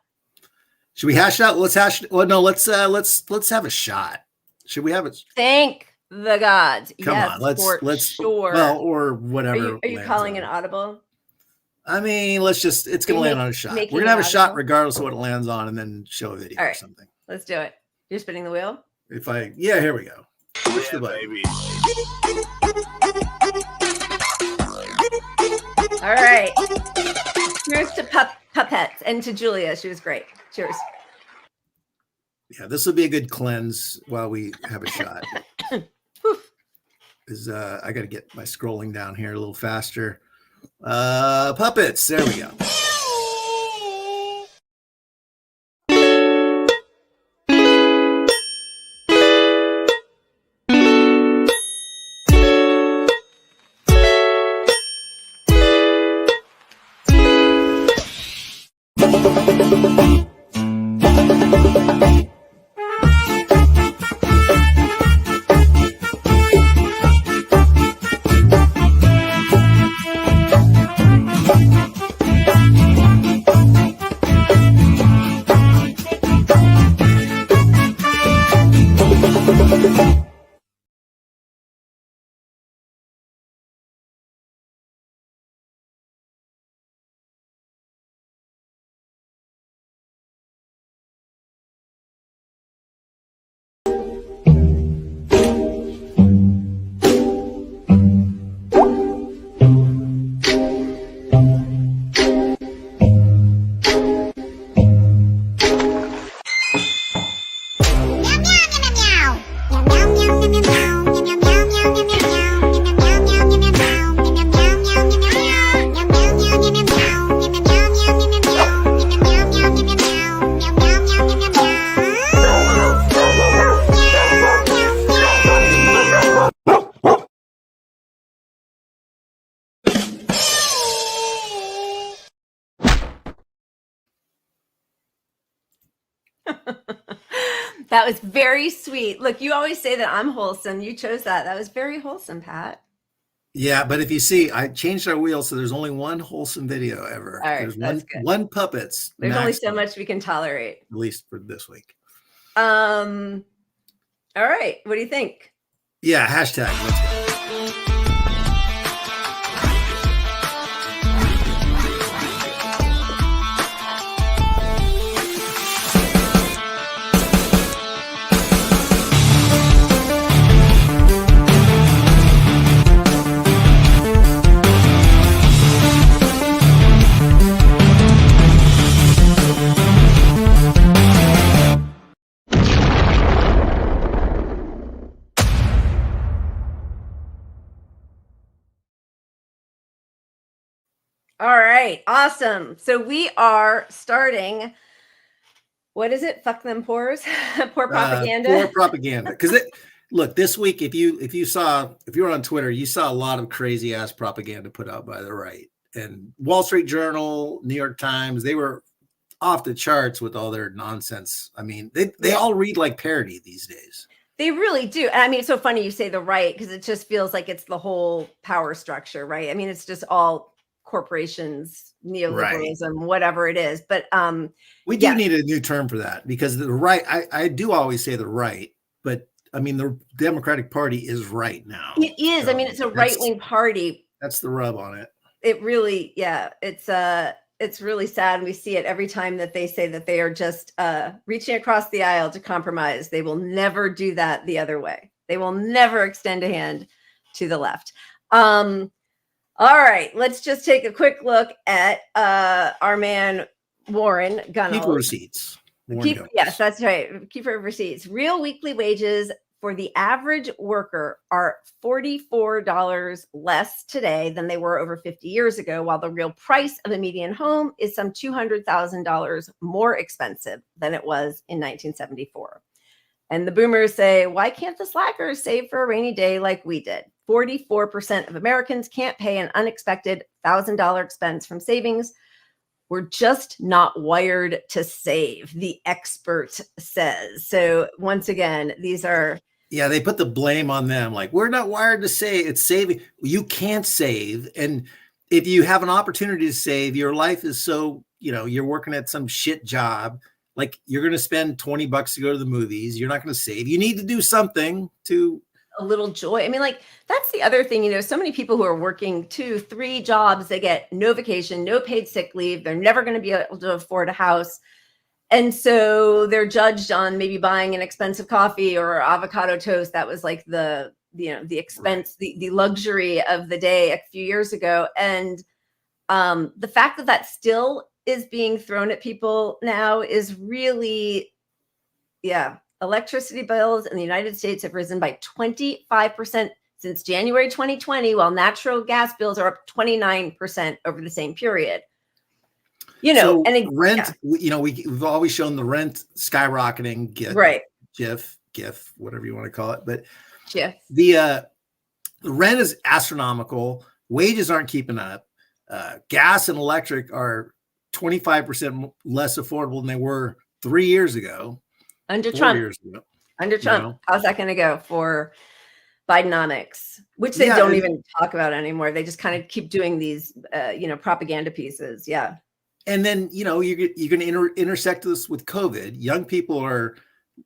Should we hash it out? Let's hash it. Well, no, let's have a shot. Should we have it? Thank the gods. Come on, let's sure. Well, or whatever. Are you calling an audible? I mean, it's gonna land on a shot. We're gonna have a shot regardless of what it lands on, and then show a video or something. Let's do it. You're spinning the wheel? Here we go. Push the button. Baby. All right. Cheers to puppets and to Julia. She was great. Cheers. Yeah, this will be a good cleanse while we have a shot. I got to get my scrolling down here a little faster. Puppets. There we go. That was very sweet. Look, you always say that I'm wholesome. You chose that. That was very wholesome, Pat. Yeah, but if you see, I changed our wheel, so there's only one wholesome video ever. All right, There's that's good. one puppets. There's only so maximum, much we can tolerate. at least for this week. All right. What do you think? Yeah, hashtag. Let's go. All right. Awesome. So we are starting. What is it? Fuck them poors. Poor propaganda. Poor propaganda. Because look, this week, if you were on Twitter, you saw a lot of crazy ass propaganda put out by the right. And Wall Street Journal, New York Times, they were off the charts with all their nonsense. I mean, they all read like parody these days. They really do. And I mean, it's so funny you say the right, because it just feels like it's the whole power structure, right? I mean, it's just all corporations, neoliberalism, whatever it is. But we do need a new term for that, because the right, I do always say the right, but I mean, the Democratic Party is right now. It is. So I mean, it's a right-wing party. That's the rub on it. It really, it's really sad. And we see it every time that they say that they are just reaching across the aisle to compromise. They will never do that the other way. They will never extend a hand to the left. All right, let's just take a quick look at our man Warren Gunnell. Keep receipts. Yes, that's right. Keep receipts. Real weekly wages for the average worker are $44 less today than they were over 50 years ago, while the real price of a median home is some $200,000 more expensive than it was in 1974. And the boomers say, why can't the slackers save for a rainy day like we did? 44% of Americans can't pay an unexpected $1,000 expense from savings. We're just not wired to save, the expert says. So once again, these are... Yeah, they put the blame on them. Like, we're not wired to save. It's saving. You can't save. And if you have an opportunity to save, your life is so, you're working at some shit job. Like, you're going to spend $20 to go to the movies. You're not going to save. You need to do something to... A little joy. I mean, like, that's the other thing, so many people who are working 2-3 jobs, they get no vacation, no paid sick leave. They're never going to be able to afford a house. And so they're judged on maybe buying an expensive coffee or avocado toast. That was like the expense, the luxury of the day a few years ago. And the fact that still is being thrown at people now is really, electricity bills in the United States have risen by 25% since January 2020, while natural gas bills are up 29% over the same period. So rent, we've always shown the rent skyrocketing, GIF, whatever you want to call it. But the rent is astronomical. Wages aren't keeping up. Gas and electric are 25% less affordable than they were 3 years ago. Under Trump. How's that going to go for Bidenomics, which they don't even talk about anymore? They just kind of keep doing these, propaganda pieces. Yeah. And then, you're going to intersect this with COVID. Young people are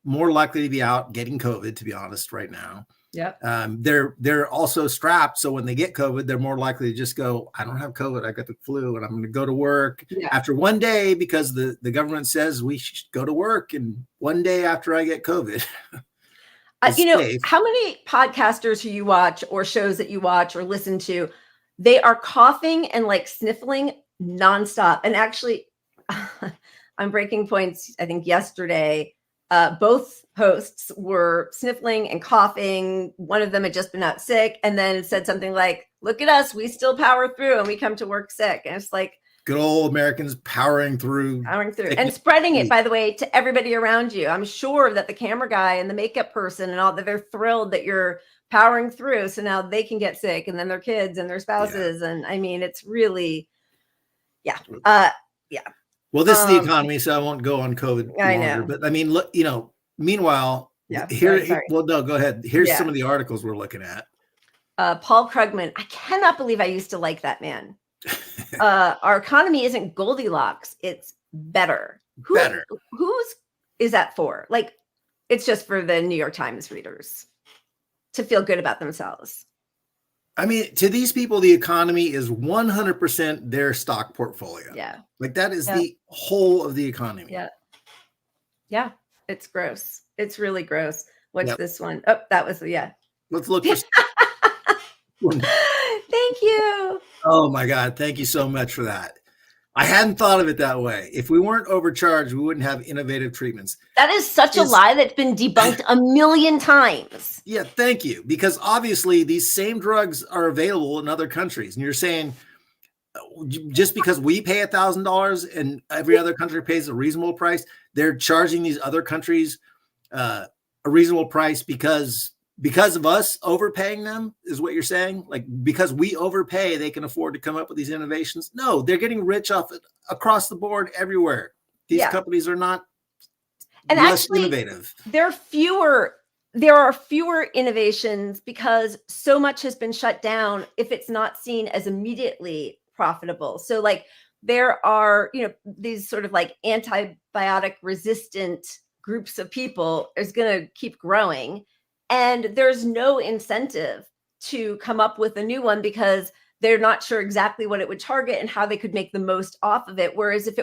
more likely to be out getting COVID, to be honest, right now. Yeah. They're also strapped. So when they get COVID, they're more likely to just go, I don't have COVID. I got the flu and I'm going to go to work after one day, because the government says we should go to work. And one day after I get COVID. How many podcasters who you watch or shows that you watch or listen to, they are coughing and like sniffling nonstop. And actually on Breaking Points, I think yesterday, both hosts were sniffling and coughing. One of them had just been out sick and then said something like, look at us, we still power through and we come to work sick. And it's like, good old Americans powering through and spreading it, by the way, to everybody around you. I'm sure that the camera guy and the makeup person and all that, they're thrilled that you're powering through. So now they can get sick, and then their kids and their spouses. And I mean, it's really, Well, this is the economy, so I won't go on COVID I longer. know. But I mean, look, meanwhile, Yeah. here. Well, no, go ahead. Here's some Yeah. of the articles we're looking at. Paul Krugman. I cannot believe I used to like that man. Our economy isn't Goldilocks. It's better. Who's is that for? Like, it's just for the New York Times readers to feel good about themselves. I mean, to these people, the economy is 100% their stock portfolio. Yeah. Like that is the whole of the economy. Yeah. Yeah. It's gross. It's really gross. What's this one? Oh, that was, Let's look for. Thank you. Oh my God. Thank you so much for that. I hadn't thought of it that way. If we weren't overcharged, we wouldn't have innovative treatments. That is such a lie that's been debunked a million times. Yeah, thank you. Because obviously these same drugs are available in other countries. And you're saying just because we pay $1,000 and every other country pays a reasonable price, they're charging these other countries a reasonable price because of us overpaying them, is what you're saying? Like, because we overpay, they can afford to come up with these innovations? No, they're getting rich off it across the board everywhere. These companies are not less innovative. There are fewer innovations because so much has been shut down if it's not seen as immediately profitable. So like there are, these sort of like antibiotic resistant groups of people is going to keep growing. And there's no incentive to come up with a new one because they're not sure exactly what it would target and how they could make the most off of it. Whereas if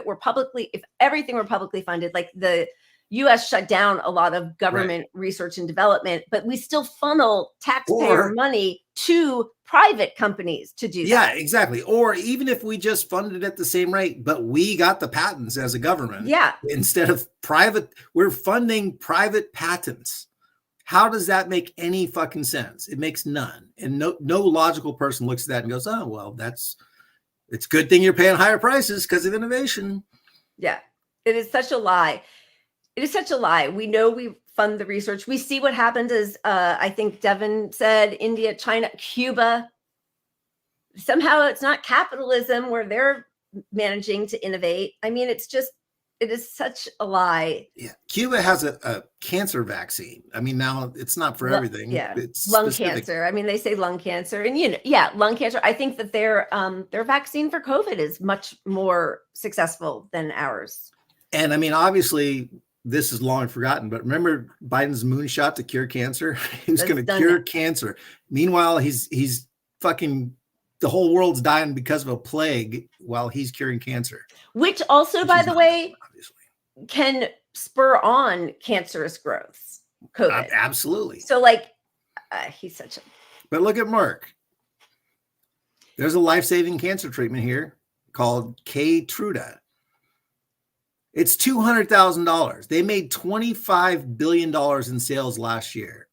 everything were publicly funded, like the US shut down a lot of government research and development, but we still funnel taxpayer money to private companies to do that. Yeah, exactly. Or even if we just funded at the same rate, but we got the patents as a government. Yeah. Instead of private, we're funding private patents. How does that make any fucking sense? It makes none. And no logical person looks at that and goes, oh, well, it's a good thing you're paying higher prices because of innovation. Yeah, it is such a lie. It is such a lie. We know we fund the research. We see what happened as I think Devin said, India, China, Cuba. Somehow it's not capitalism where they're managing to innovate. I mean, it is such a lie. Yeah. Cuba has a cancer vaccine. I mean, now it's not for everything. Yeah. It's lung specific. cancer. I mean, they say lung cancer and lung cancer. I think that their vaccine for COVID is much more successful than ours. And I mean, obviously this is long forgotten, but remember Biden's moonshot to cure cancer? He was going to cure cancer. Meanwhile, he's fucking, the whole world's dying because of a plague while he's curing cancer. Which also, by the way, can spur on cancerous growths, COVID. Absolutely. So like, he's such a... But look at Merck. There's a life-saving cancer treatment here called Keytruda. It's $200,000. They made $25 billion in sales last year.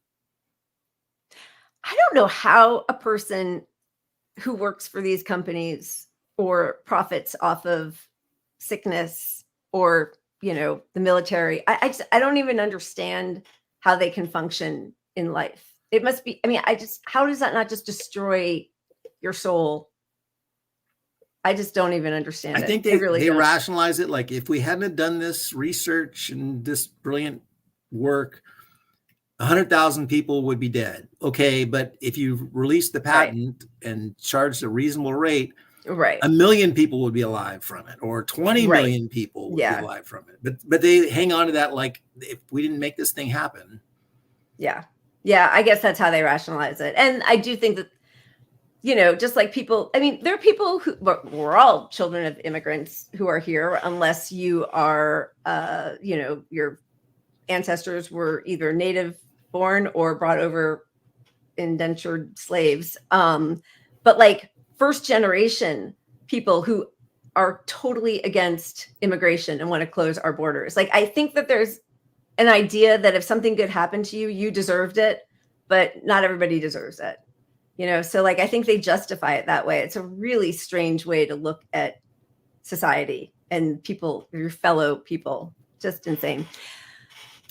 I don't know how a person who works for these companies or profits off of sickness or, the military, I don't even understand how they can function in life. It must be, how does that not just destroy your soul? I just don't even understand. I think they rationalize it. Like if we hadn't done this research and this brilliant work, 100,000 people would be dead. Okay. But if you release the patent and charged a reasonable rate, 1 million people would be alive from it, or 20 million people would be alive from it. But they hang on to that. Like if we didn't make this thing happen. Yeah. Yeah. I guess that's how they rationalize it. And I do think that, just like people, there are people who, we're all children of immigrants who are here, unless you are, your ancestors were either native born or brought over indentured slaves. But like first generation people who are totally against immigration and want to close our borders. Like, I think that there's an idea that if something good happened to you, you deserved it, but not everybody deserves it. So like, I think they justify it that way. It's a really strange way to look at society and people, your fellow people. Just insane.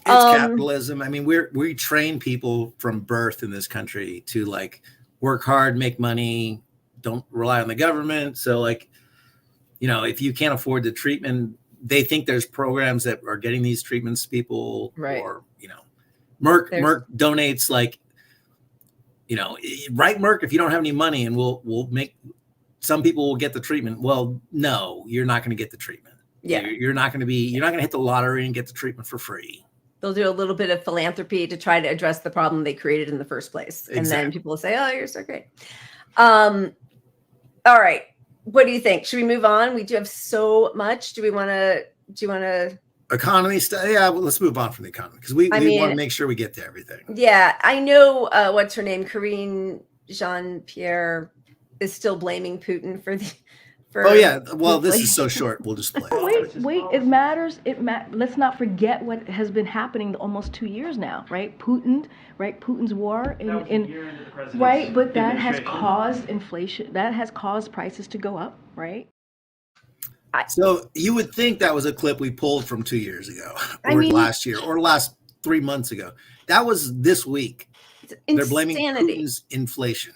It's capitalism. I mean, we train people from birth in this country to like work hard, make money, don't rely on the government. So like, if you can't afford the treatment, they think there's programs that are getting these treatments to people, right? Or Merck donates, like, right, Merck, if you don't have any money, and we'll make some people will get the treatment. Well, no, you're not going to get the treatment. Yeah, you're not going to hit the lottery and get the treatment for free. They'll do a little bit of philanthropy to try to address the problem they created in the first place. Exactly. And then people will say, oh, you're so great. All right. What do you think? Should we move on? We do have so much. Do you want to economy stuff? Yeah, well, let's move on from the economy, because we want to make sure we get to everything. Yeah, I know what's her name? Karine Jean-Pierre is still blaming Putin for the Oh yeah, well, this is so short. We'll just play it. Wait, it matters. Let's not forget what has been happening almost 2 years now, right? Putin's war right, but that has caused inflation. That has caused prices to go up, right? So you would think that was a clip we pulled from 2 years ago, or last year, or last 3 months ago. That was this week. They're blaming Putin's inflation.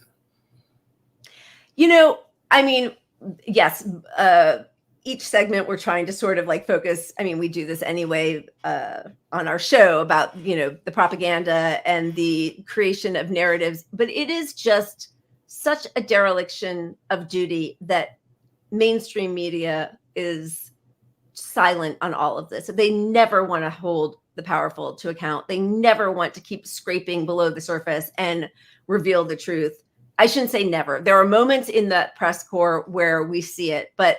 Yes, each segment we're trying to sort of like focus. We do this anyway on our show about, the propaganda and the creation of narratives, but it is just such a dereliction of duty that mainstream media is silent on all of this. They never want to hold the powerful to account. They never want to keep scraping below the surface and reveal the truth. I shouldn't say never. There are moments in the press corps where we see it, but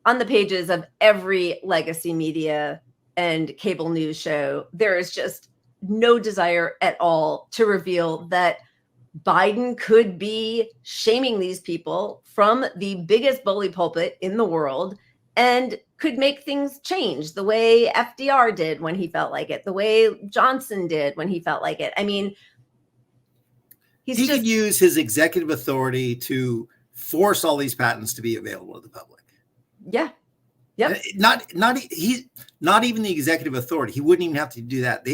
on the pages of every legacy media and cable news show, there is just no desire at all to reveal that Biden could be shaming these people from the biggest bully pulpit in the world and could make things change the way FDR did when he felt like it, the way Johnson did when he felt like it. He could use his executive authority to force all these patents to be available to the public. Yeah. Yep. Not even the executive authority. He wouldn't even have to do that.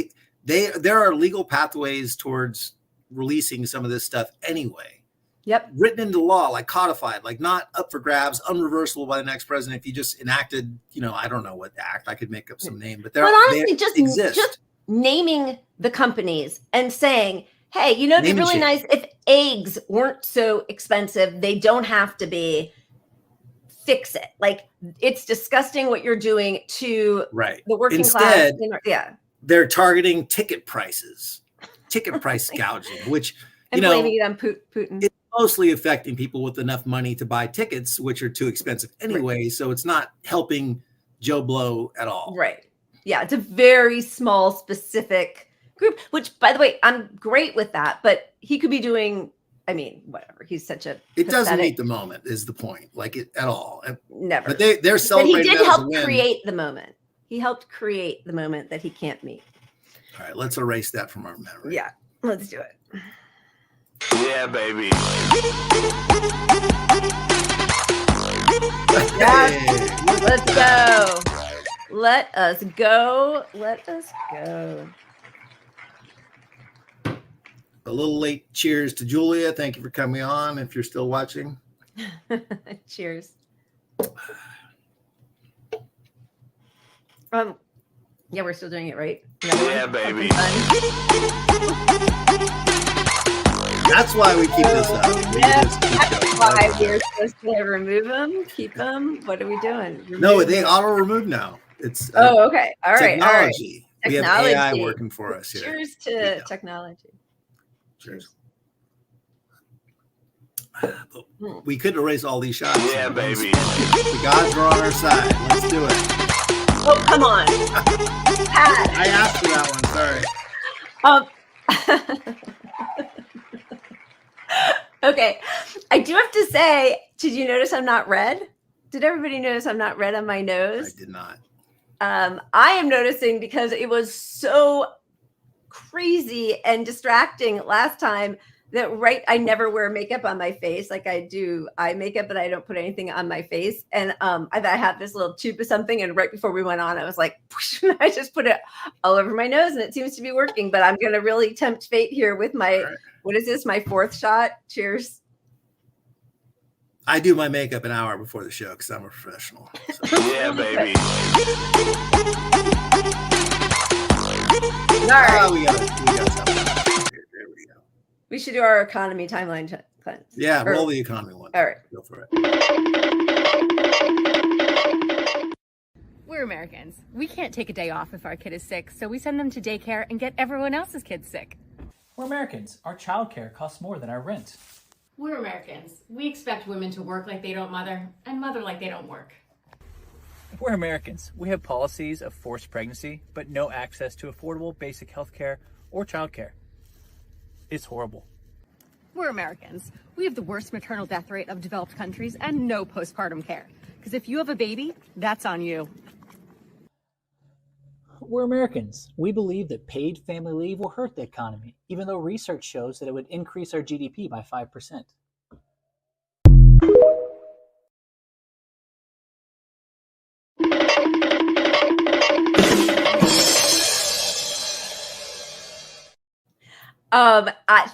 There are legal pathways towards releasing some of this stuff anyway. Yep. Written into law, like codified, like not up for grabs, unreversible by the next president. If you just enacted, I don't know what act. I could make up some name, but honestly, just naming the companies and saying, hey, it'd be really nice if eggs weren't so expensive. They don't have to be. Fix it. Like, it's disgusting what you're doing to the working class. Yeah. They're targeting ticket price gouging, which, and blaming it on Putin. It's mostly affecting people with enough money to buy tickets, which are too expensive anyway. Right. So it's not helping Joe Blow at all. Right. Yeah. It's a very small, specific group, which, by the way, I'm great with that, but he could be doing, whatever. He's such a It doesn't meet the moment is the point, at all. Never. But they're celebrating. But he did help create the moment. He helped create the moment that he can't meet. All right, let's erase that from our memory. Yeah, let's do it. Yeah, baby. Yes. Let's go. Let us go. Let us go. A little late cheers to Julia. Thank you for coming on. If you're still watching. Cheers. Yeah, we're still doing it, right? Yeah, baby. That's why we keep this up. That's why we're supposed to remove them, keep them. What are we doing? No, they auto remove now. It's okay. All right. Technology. All right. We have AI working for us here. Cheers to technology. Cheers. We could erase all these shots. Yeah, baby. The gods are on our side. Let's do it. Oh, come on. Pat. I asked for that one. Sorry. Okay. I do have to say, did you notice I'm not red? Did everybody notice I'm not red on my nose? I did not. I am noticing because it was so crazy and distracting last time that I never wear makeup on my face. Like, I do eye makeup, but I don't put anything on my face. And I have this little tube of something, and right before we went on, I was like, I just put it all over my nose, and it seems to be working. But I'm going to really tempt fate here with my, what is this, my fourth shot? Cheers. I do my makeup an hour before the show because I'm a professional. So. Yeah, baby. Sorry. Oh, we got something. There we go. We should do our economy timeline cleanse. Yeah, roll the economy one. All right. Go for it. We're Americans. We can't take a day off if our kid is sick, so we send them to daycare and get everyone else's kids sick. We're Americans. Our childcare costs more than our rent. We're Americans. We expect women to work like they don't mother and mother like they don't work. We're Americans. We have policies of forced pregnancy, but no access to affordable basic health care or childcare. It's horrible. We're Americans. We have the worst maternal death rate of developed countries and no postpartum care. Because if you have a baby, that's on you. We're Americans. We believe that paid family leave will hurt the economy, even though research shows that it would increase our GDP by 5%.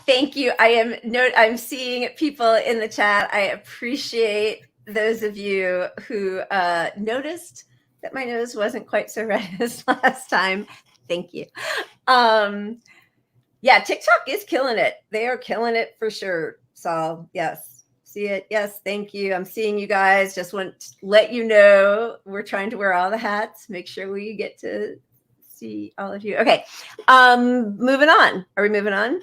Thank you. I'm seeing people in the chat. I appreciate those of you who noticed that my nose wasn't quite so red as last time. Thank you. Yeah, TikTok is killing it. They are killing it for sure. So yes, see it. Yes, thank you. I'm seeing you guys. Just want to let you know we're trying to wear all the hats. Make sure we get to see all of you. Okay. Moving on. Are we moving on?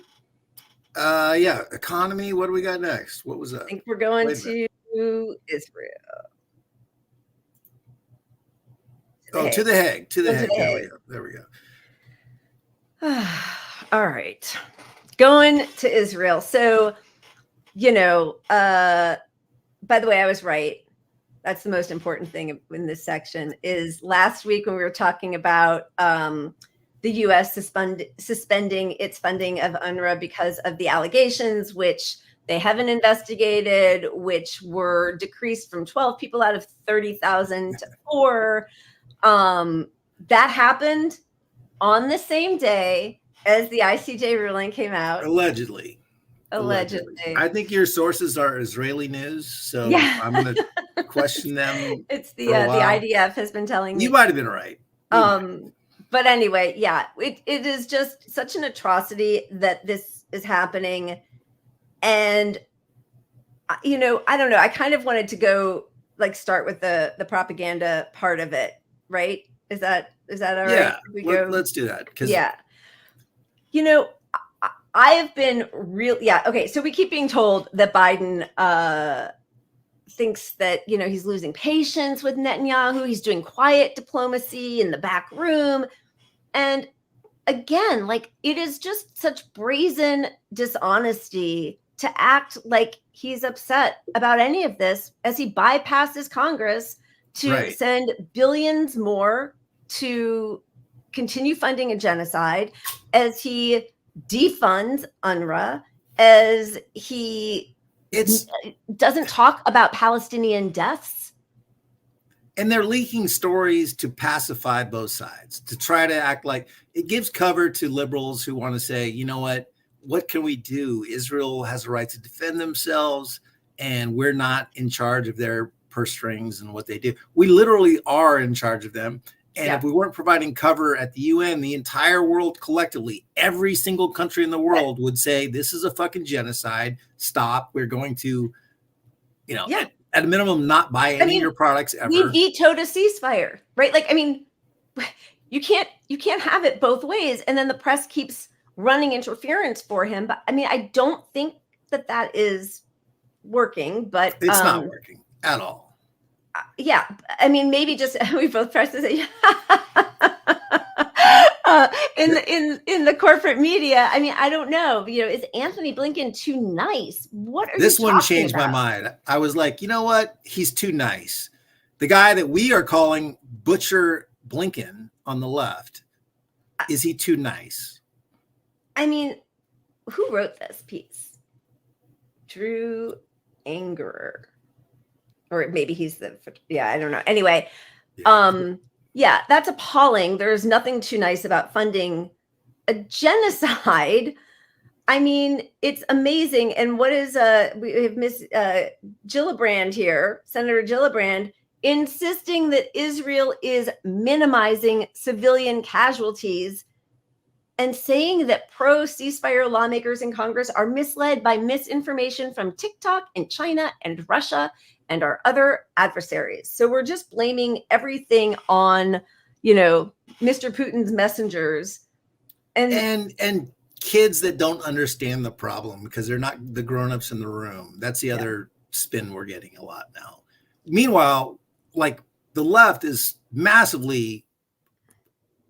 Yeah, economy. What do we got next? What was that? I think we're going to Israel. To the Hague. To the Hague. There we go. All right. Going to Israel. So, by the way, I was right. That's the most important thing in this section is last week when we were talking about the U.S. suspending its funding of UNRWA because of the allegations, which they haven't investigated, which were decreased from 12 people out of 30,000 to 4. That happened on the same day as the ICJ ruling came out. Allegedly. I think your sources are Israeli news, so yeah. I'm going to question them. It's the IDF has been telling me. You might have been right. But anyway, yeah, it is just such an atrocity that this is happening. And, I don't know. I kind of wanted to go start with the propaganda part of it. Right. Is that all right? Yeah, let's do that. Yeah. I have been okay. So we keep being told that Biden thinks that, he's losing patience with Netanyahu. He's doing quiet diplomacy in the back room. And again, it is just such brazen dishonesty to act like he's upset about any of this as he bypasses Congress to send billions more to continue funding a genocide, as he defunds UNRWA, as he doesn't talk about Palestinian deaths. And they're leaking stories to pacify both sides, to try to act like it gives cover to liberals who want to say, you know what can we do? Israel has a right to defend themselves, and we're not in charge of their purse strings and what they do. We literally are in charge of them. And if we weren't providing cover at the UN, the entire world collectively, every single country in the world would say, this is a fucking genocide. Stop. We're going to, at a minimum, not buy any of your products ever. We vetoed a ceasefire, right? You can't have it both ways. And then the press keeps running interference for him. But I don't think that is working, but it's not working at all. Yeah, maybe just we both pressed it in the corporate media. I don't know. Is Anthony Blinken too nice? What are this one changed my mind? I was like, you know what? He's too nice. The guy that we are calling Butcher Blinken on the left, is he too nice? Who wrote this piece? Drew Angerer. Or maybe he's I don't know. Anyway, that's appalling. There's nothing too nice about funding a genocide. It's amazing. And what is we have Miss Gillibrand here, Senator Gillibrand, insisting that Israel is minimizing civilian casualties. and saying that pro-ceasefire lawmakers in Congress are misled by misinformation from TikTok and China and Russia and our other adversaries. So we're just blaming everything on, Mr. Putin's messengers. And kids that don't understand the problem because they're not the grown-ups in the room. That's the other spin we're getting a lot now. Meanwhile, like the left is massively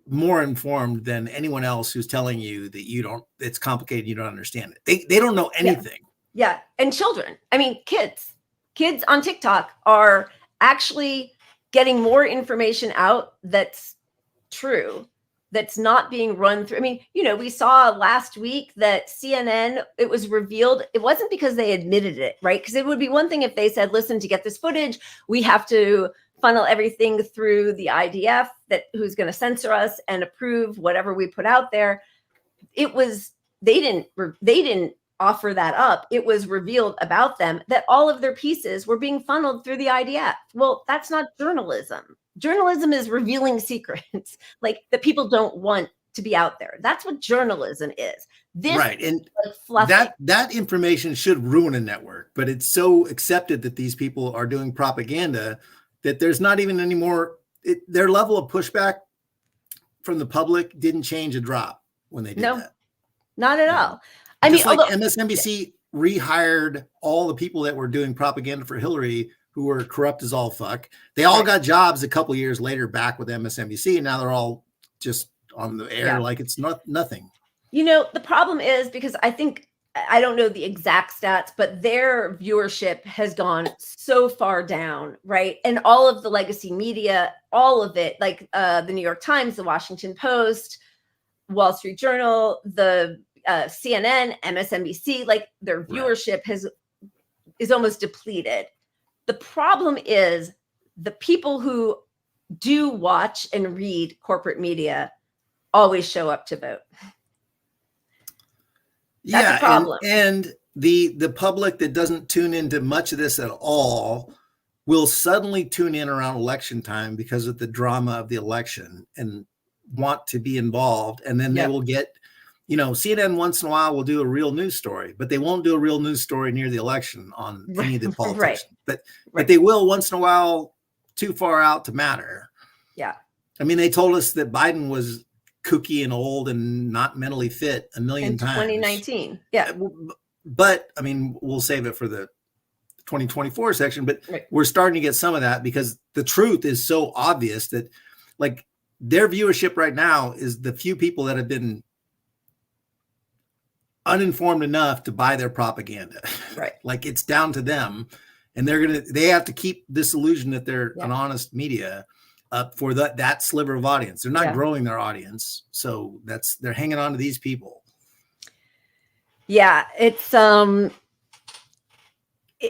more informed than anyone else who's telling you that it's complicated, you don't understand it. They don't know anything. Yeah. And children. I mean, kids on TikTok are actually getting more information out that's true, that's not being run through. I mean, we saw last week that CNN, it was revealed, it wasn't because they admitted it, right? Because it would be one thing if they said, listen, to get this footage, we have to funnel everything through the IDF, who's going to censor us and approve whatever we put out there. They didn't offer that up. It was revealed about them that all of their pieces were being funneled through the IDF. Well, that's not journalism. Journalism is revealing secrets like that people don't want to be out there. That's what journalism is. This right. And like that information should ruin a network, but it's so accepted that these people are doing propaganda that there's not even any more. Their level of pushback from the public didn't change a drop when they did that. Not at all. I mean, like MSNBC rehired all the people that were doing propaganda for Hillary, who were corrupt as all fuck. They all got jobs a couple years later back with MSNBC, and now they're all just on the air like it's nothing. The problem is because I don't know the exact stats, but their viewership has gone so far down, right? And all of the legacy media, all of it, like the New York Times, the Washington Post, Wall Street Journal, the CNN, MSNBC, like their viewership is almost depleted. The problem is the people who do watch and read corporate media always show up to vote. That's a problem. And the public that doesn't tune into much of this at all will suddenly tune in around election time because of the drama of the election and want to be involved. And then they will get, CNN once in a while will do a real news story, but they won't do a real news story near the election on any of the politicians. But they will once in a while, too far out to matter. Yeah. I mean, they told us that Biden was kooky and old and not mentally fit a million times. 2019. Yeah. But I mean, we'll save it for the 2024 section, but we're starting to get some of that because the truth is so obvious that like their viewership right now is the few people that have been uninformed enough to buy their propaganda. Right. Like it's down to them, and they have to keep this illusion that they're an honest media up for that sliver of audience. They're not growing their audience. So they're hanging on to these people. Yeah. It's, I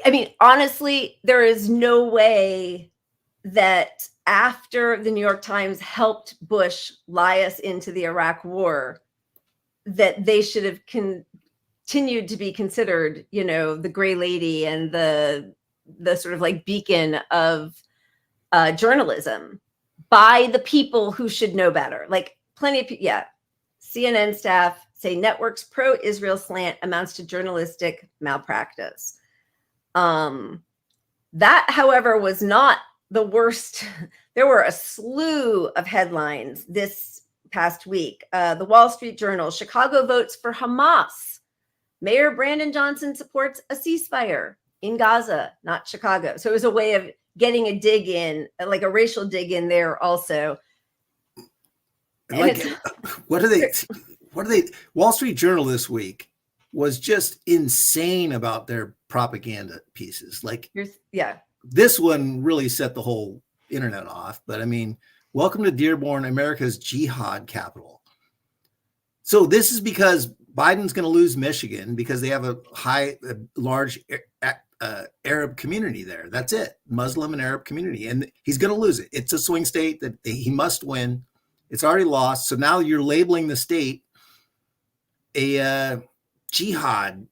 mean, honestly, there is no way that after the New York Times helped Bush lie us into the Iraq war, that they should have continued to be considered, the gray lady and the sort of like beacon of journalism by the people who should know better. Like plenty of people, CNN staff say network's pro-Israel slant amounts to journalistic malpractice. That, however, was not the worst. There were a slew of headlines this past week. The Wall Street Journal, Chicago votes for Hamas. Mayor Brandon Johnson supports a ceasefire in Gaza, not Chicago. So it was a way of getting a dig in, like a racial dig in there also. Like, what are they? Wall Street Journal this week was just insane about their propaganda pieces. Like, this one really set the whole internet off. But I mean, welcome to Dearborn, America's jihad capital. So this is because Biden's going to lose Michigan because they have a large Arab community there. That's it. Muslim and Arab community. And he's going to lose it. It's a swing state that he must win. It's already lost. So now you're labeling the state a jihad.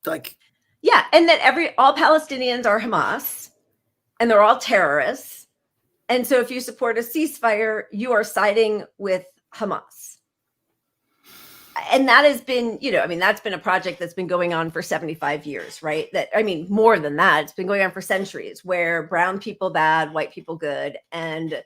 Like, yeah. And that all Palestinians are Hamas and they're all terrorists. And so if you support a ceasefire, you are siding with Hamas. and that has been, you know, I mean, that's been a project that's been going on for 75 years, right? That, I mean, more than that, it's been going on for centuries, where brown people bad, white people good, and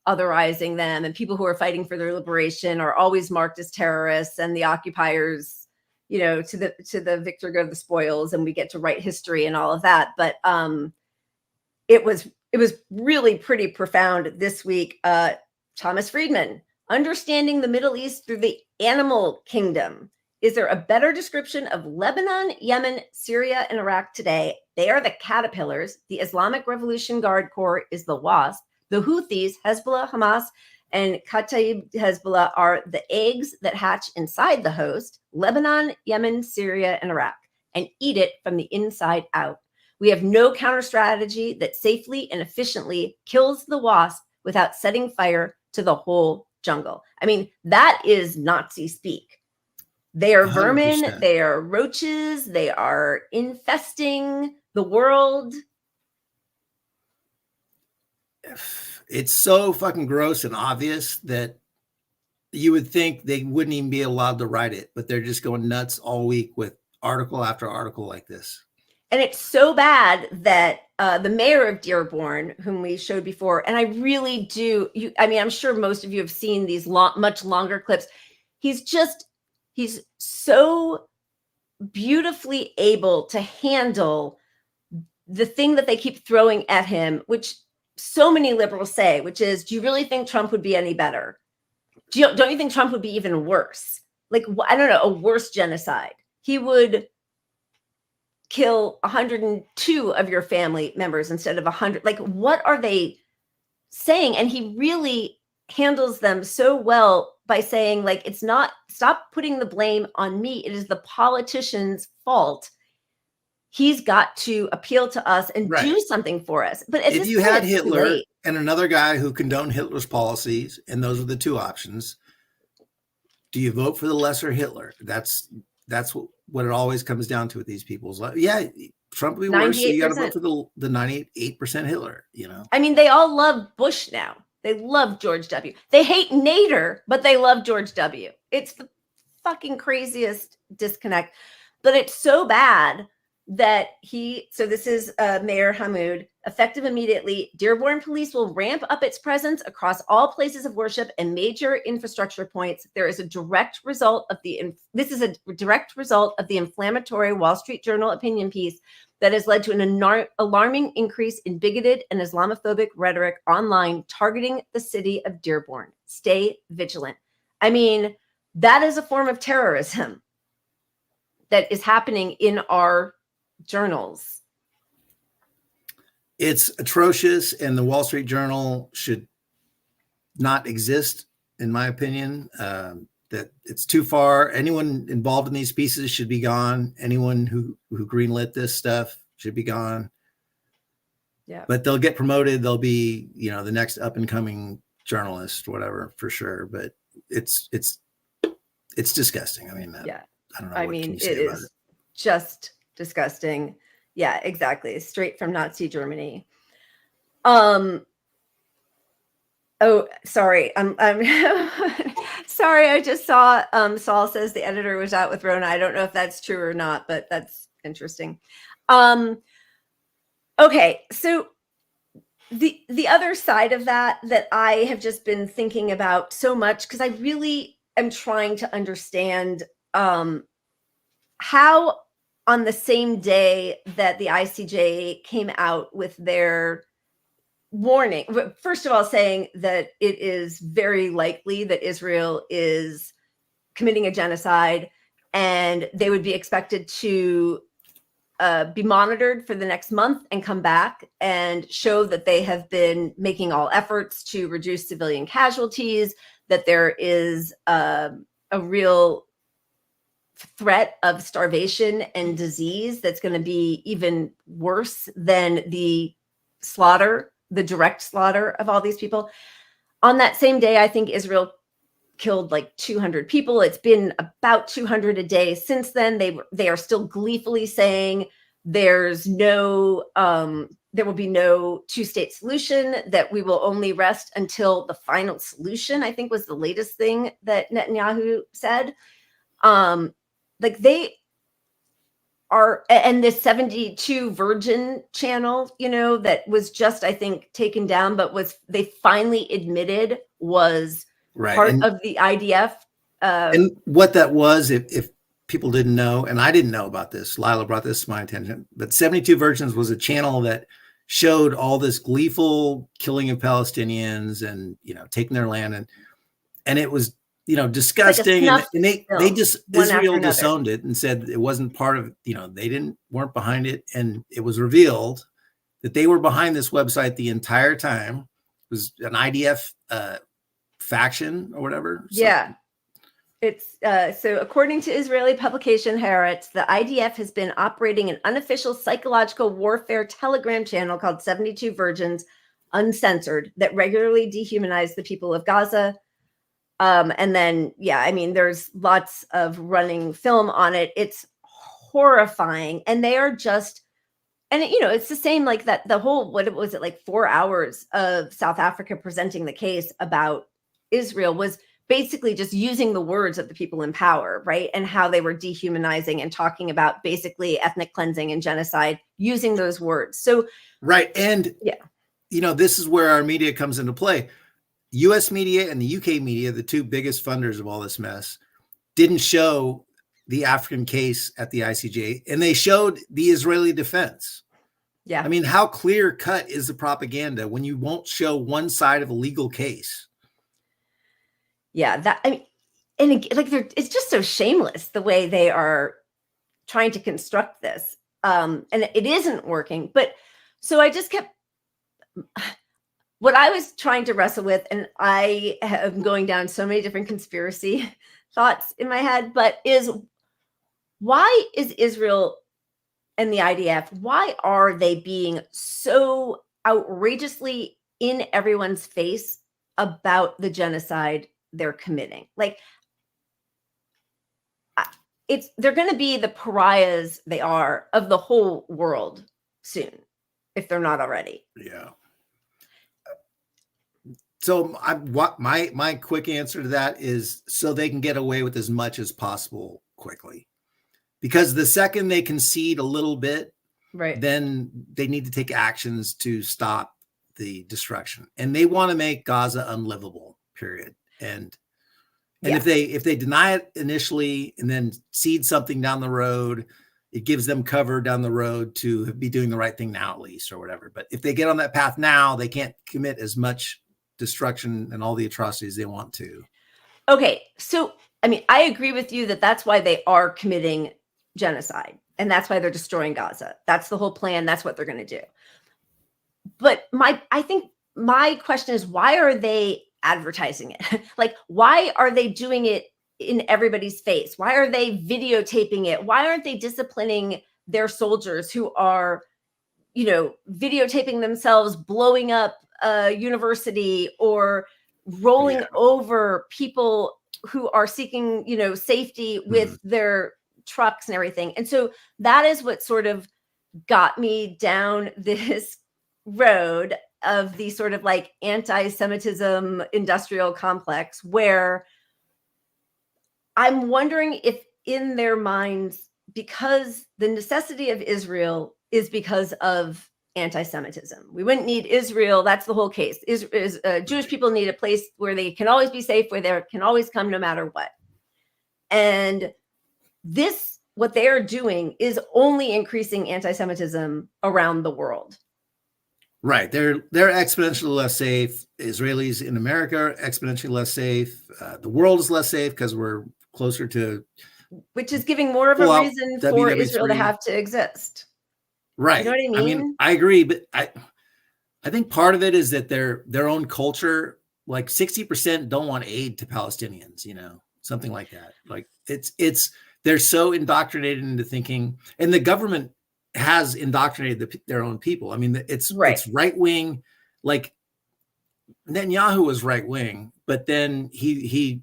otherizing them, and people who are fighting for their liberation are always marked as terrorists, and the occupiers, you know, to the victor go the spoils, and we get to write history and all of that. But it was really pretty profound this week. Thomas Friedman, Understanding the Middle East Through the Animal Kingdom. Is there a better description of Lebanon, Yemen, Syria, and Iraq today? They are the caterpillars. The Islamic Revolution Guard Corps is the wasp. The Houthis, Hezbollah, Hamas, and Kataib Hezbollah are the eggs that hatch inside the host. Lebanon, Yemen, Syria, and Iraq, and eat it from the inside out. We have no counter strategy that safely and efficiently kills the wasp without setting fire to the whole jungle. I mean, that is Nazi speak. They are vermin, 100%. They are roaches, they are infesting the world. It's so fucking gross and obvious that you would think they wouldn't even be allowed to write it, but they're just going nuts all week with article after article like this. And it's so bad that the mayor of Dearborn, whom we showed before, and I really do, I mean, I'm sure most of you have seen these much longer clips. He's so beautifully able to handle the thing that they keep throwing at him, which so many liberals say, which is, do you really think Trump would be any better? Don't you think Trump would be even worse? Like, I don't know, a worse genocide. He would kill 102 of your family members instead of 100. Like, what are they saying? And he really handles them so well by saying, like, it's not, stop putting the blame on me. It is the politician's fault. He's got to appeal to us and do something for us. But if you had Hitler and another guy who condoned Hitler's policies, and those are the two options, do you vote for the lesser Hitler? That's what it always comes down to with these people's life. Yeah, Trump will be worse. So you got to vote for the 98% Hitler, you know? I mean, they all love Bush now. They love George W. They hate Nader, but they love George W. It's the fucking craziest disconnect. But it's so bad that so this is Mayor Hammoud, effective immediately, Dearborn police will ramp up its presence across all places of worship and major infrastructure points. There is a direct result of this is a direct result of the inflammatory Wall Street Journal opinion piece that has led to an alarming increase in bigoted and Islamophobic rhetoric online targeting the city of Dearborn. Stay vigilant. I mean, that is a form of terrorism that is happening in our journals. It's atrocious, and the Wall Street Journal should not exist, in my opinion. That it's too far. Anyone involved in these pieces should be gone. Anyone who greenlit this stuff should be gone. Yeah. But they'll get promoted. They'll be, you know, the next up and coming journalist, whatever, for sure. But it's disgusting. I mean, yeah. I don't know. I mean, it is just disgusting. Yeah, exactly. Straight from Nazi Germany. Oh, sorry. I'm sorry. I just saw Saul says the editor was out with Rona. I don't know if that's true or not, but that's interesting. Okay, so the other side of that I have just been thinking about so much, because I really am trying to understand how on the same day that the ICJ came out with their warning, first of all, saying that it is very likely that Israel is committing a genocide and they would be expected to be monitored for the next month and come back and show that they have been making all efforts to reduce civilian casualties, that there is a real threat of starvation and disease that's going to be even worse than the direct slaughter of all these people. On that same day, I think Israel killed like 200 people. It's been about 200 a day since then. They are still gleefully saying there will be no two-state solution, that we will only rest until the final solution, I think was the latest thing that Netanyahu said. Like they are, and this 72 Virgin channel, that was just, I think, taken down, but they finally admitted was part of the IDF. And what that was, if people didn't know, and I didn't know about this, Lila brought this to my attention, but 72 Virgins was a channel that showed all this gleeful killing of Palestinians and, taking their land. And it was, disgusting. Like and they just, Israel disowned it and said it wasn't part of, they weren't behind it. And it was revealed that they were behind this website the entire time. It was an IDF faction or whatever. So. Yeah. It's so according to Israeli publication Haaretz, the IDF has been operating an unofficial psychological warfare Telegram channel called 72 Virgins Uncensored that regularly dehumanize the people of Gaza. And then, there's lots of running film on it. It's horrifying. And they are just, and it's the same, like that, the whole, what was it, like 4 hours of South Africa presenting the case about Israel was basically just using the words of the people in power, right? And how they were dehumanizing and talking about basically ethnic cleansing and genocide using those words. So, right. And, this is where our media comes into play. US media and the UK media, the two biggest funders of all this mess, didn't show the African case at the ICJ, and they showed the Israeli defense. Yeah. I mean, how clear cut is the propaganda when you won't show one side of a legal case? Yeah, it's just so shameless the way they are trying to construct this. And it isn't working. But so I just kept, what I was trying to wrestle with, and I am going down so many different conspiracy thoughts in my head, but is why is Israel and the IDF, why are they being so outrageously in everyone's face about the genocide they're committing? Like, they're going to be the pariahs they are of the whole world soon, if they're not already. Yeah. So my quick answer to that is so they can get away with as much as possible quickly, because the second they concede a little bit, right, then they need to take actions to stop the destruction, and they want to make Gaza unlivable, period. And if they deny it initially and then cede something down the road, it gives them cover down the road to be doing the right thing now, at least, or whatever. But if they get on that path now, they can't commit as much destruction and all the atrocities they want to. Okay. So, I agree with you that that's why they are committing genocide, and that's why they're destroying Gaza. That's the whole plan. That's what they're going to do. But I think my question is, why are they advertising it? Like, why are they doing it in everybody's face? Why are they videotaping it? Why aren't they disciplining their soldiers who are, videotaping themselves blowing up a university or rolling over people who are seeking, safety with their trucks and everything? And so that is what sort of got me down this road of the sort of like anti-Semitism industrial complex, where I'm wondering if in their minds, because the necessity of Israel is because of anti-Semitism. We wouldn't need Israel. That's the whole case. Jewish people need a place where they can always be safe, where they can always come no matter what. And what they are doing is only increasing anti-Semitism around the world. Right. They're exponentially less safe. Israelis in America are exponentially less safe. The world is less safe because we're closer to. Which is giving more of a reason for Israel to have to exist. Right. You know what I mean? I agree, but I think part of it is that their own culture, like 60% don't want aid to Palestinians, something like that. Like they're so indoctrinated into thinking, and the government has indoctrinated their own people. It's right wing. Like Netanyahu was right wing, but then he.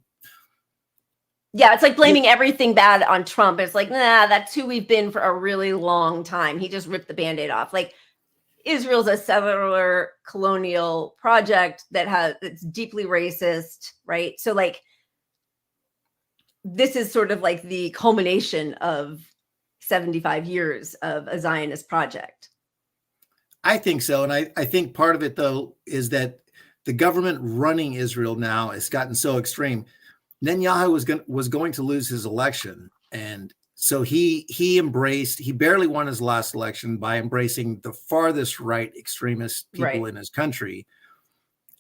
Yeah, it's like blaming everything bad on Trump. It's like, nah, that's who we've been for a really long time. He just ripped the Band-Aid off. Like, Israel's a settler colonial project it's deeply racist, right? So like this is sort of like the culmination of 75 years of a Zionist project. I think so. And I think part of it, though, is that the government running Israel now has gotten so extreme. Netanyahu was going to lose his election. And so he barely won his last election by embracing the farthest right extremist people in his country.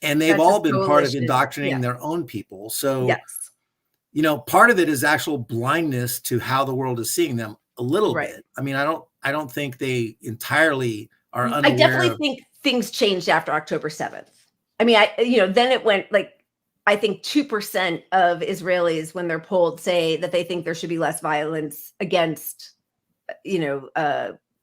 And they've all been part of indoctrinating their own people. So, you know, part of it is actual blindness to how the world is seeing them a little bit. I mean, I don't think they entirely are unaware. I definitely think things changed after October 7th. I mean, then it went like, I think 2% of Israelis, when they're polled, say that they think there should be less violence against,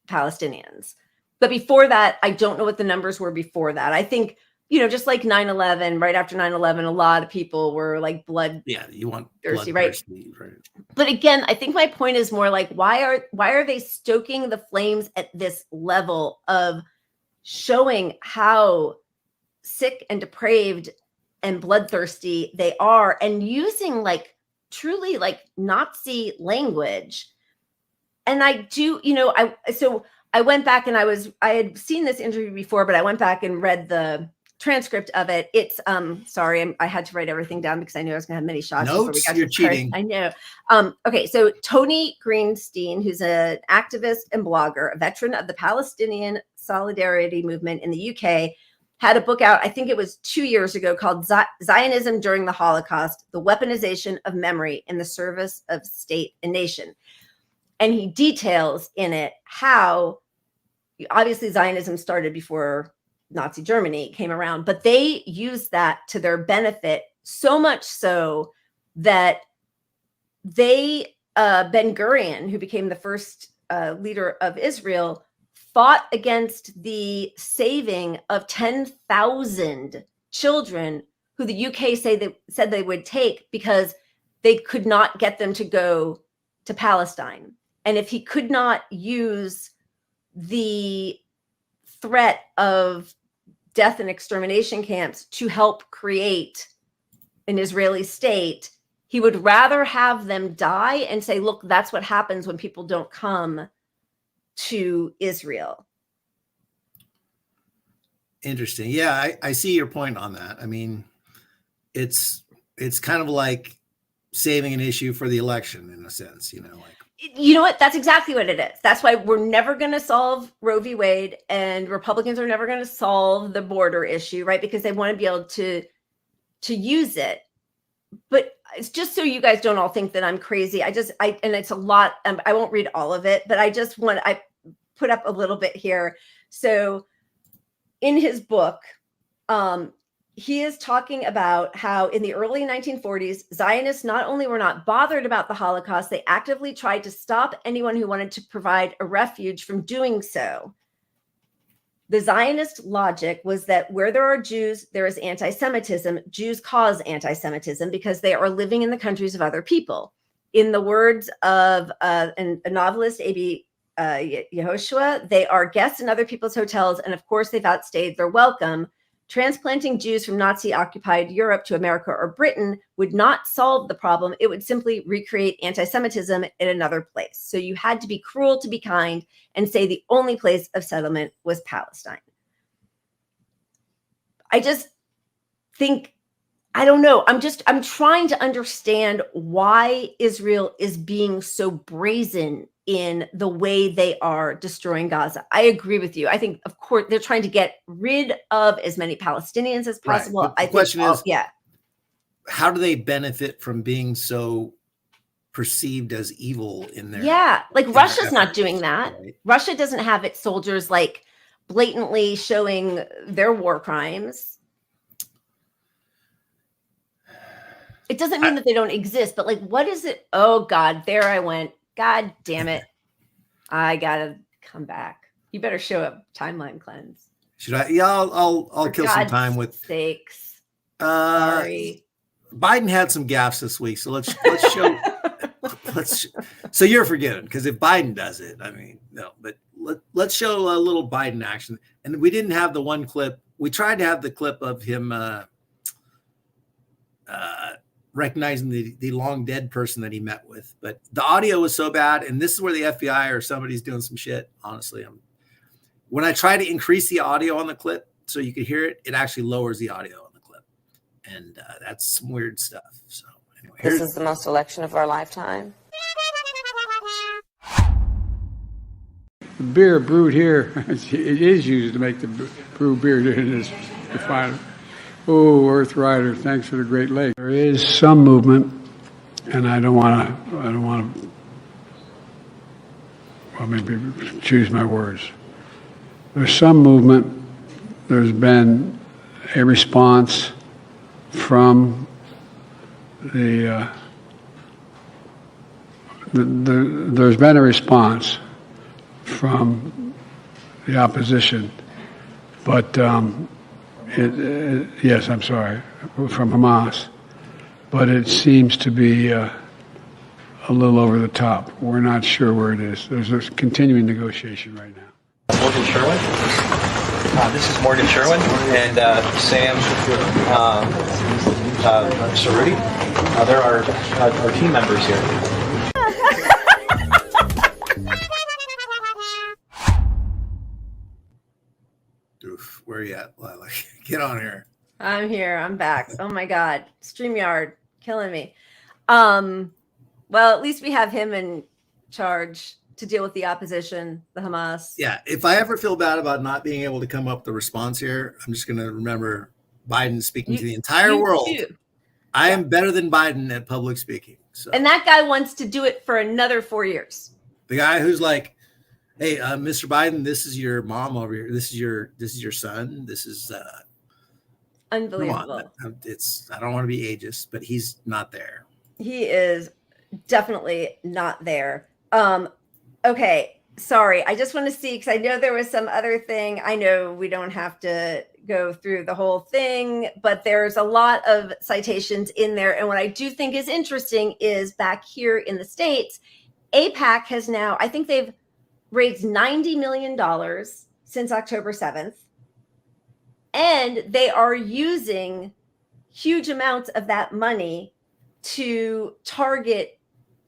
Palestinians. But before that, I don't know what the numbers were before that. I think, just like 9/11, right after 9/11, a lot of people were like blood. Yeah, you want thirsty, bloodthirsty, right? But again, I think my point is more like, why are they stoking the flames at this level of showing how sick and depraved and bloodthirsty they are, and using like truly like Nazi language? And I do, I went back and I had seen this interview before, but I went back and read the transcript of it. It's sorry, I had to write everything down because I knew I was gonna have many shots. Notes, you're cheating. I know. Okay, so Tony Greenstein, who's an activist and blogger, a veteran of the Palestinian Solidarity Movement in the UK, had a book out, I think it was 2 years ago, called Zionism During the Holocaust, The Weaponization of Memory in the Service of State and Nation. And he details in it how, obviously, Zionism started before Nazi Germany came around, but they used that to their benefit, so much so that Ben Gurion, who became the first leader of Israel, fought against the saving of 10,000 children who the UK said they would take because they could not get them to go to Palestine. And if he could not use the threat of death and extermination camps to help create an Israeli state, he would rather have them die and say, look, that's what happens when people don't come to Israel. Interesting. Yeah, I see your point on that. I mean, it's kind of like saving an issue for the election in a sense, like. You know what? That's exactly what it is. That's why we're never going to solve Roe v. Wade, and Republicans are never going to solve the border issue, right? Because they want to be able to use it. But it's just so you guys don't all think that I'm crazy. And it's a lot. I won't read all of it, but I put up a little bit here. So in his book, he is talking about how in the early 1940s, Zionists not only were not bothered about the Holocaust, they actively tried to stop anyone who wanted to provide a refuge from doing so. The Zionist logic was that where there are Jews, there is anti-Semitism. Jews cause anti-Semitism because they are living in the countries of other people. In the words of a novelist, A.B. Yehoshua, they are guests in other people's hotels, and of course they've outstayed their welcome. Transplanting Jews from Nazi-occupied Europe to America or Britain would not solve the problem. It would simply recreate anti-Semitism in another place. So you had to be cruel to be kind and say the only place of settlement was Palestine. I just think, I don't know. I'm trying to understand why Israel is being so brazen in the way they are destroying Gaza. I agree with you. I think, of course, they're trying to get rid of as many Palestinians as possible. Right. The question is, how do they benefit from being so perceived as evil in their? Yeah, like Russia's not doing that. Right? Russia doesn't have its soldiers like blatantly showing their war crimes. It doesn't mean that they don't exist, but like, what is it? Oh God, there I went. God damn it. I gotta come back. You better show up Timeline Cleanse. Should I? Yeah, I'll kill some time with sakes. Sorry. Biden had some gaffes this week, so let's show so you're forgiven, because if Biden does it, I mean, no, but let's show a little Biden action. And we didn't have the one clip. We tried to have the clip of him recognizing the long dead person that he met with. But the audio was so bad, and this is where the FBI or somebody's doing some shit. Honestly, when I try to increase the audio on the clip so you could hear it, it actually lowers the audio on the clip, and that's some weird stuff. So anyway, this is the most election of our lifetime. The beer brewed here, it is used to make the brew beer in this refinery. Oh, Earth Rider, thanks for the Great Lake. There is some movement, and I don't want to, well, maybe choose my words. There's some movement. There's been a response from there's been a response from the opposition, but yes, I'm sorry, from Hamas, but it seems to be a little over the top. We're not sure where it is. There's a continuing negotiation right now. Morgan Sherwin. This is Morgan Sherwin and Sam Cerruti. There are our team members here. Where are you at, Lila? Get on here. I'm here. I'm back. Oh my God. StreamYard killing me. Well, at least we have him in charge to deal with the opposition, the Hamas. Yeah. If I ever feel bad about not being able to come up with a response here, I'm just going to remember Biden speaking to the entire world. Too. I am better than Biden at public speaking. So. And that guy wants to do it for another 4 years. The guy who's like, hey, Mr. Biden, this is your mom over here. This is your son. This is unbelievable. I don't want to be ageist, but he's not there. He is definitely not there. Okay, sorry. I just want to see, because I know there was some other thing. I know we don't have to go through the whole thing, but there's a lot of citations in there. And what I do think is interesting is back here in the States, AIPAC has now, I think they've raised $90 million since October 7th. And they are using huge amounts of that money to target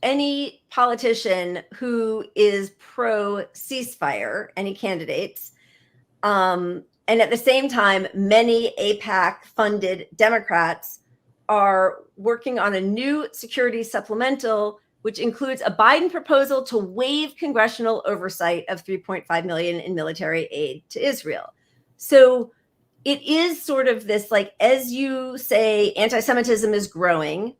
any politician who is pro ceasefire, any candidates. And at the same time, many AIPAC funded Democrats are working on a new security supplemental, which includes a Biden proposal to waive congressional oversight of $3.5 million in military aid to Israel. So it is sort of this, like, as you say, anti-Semitism is growing.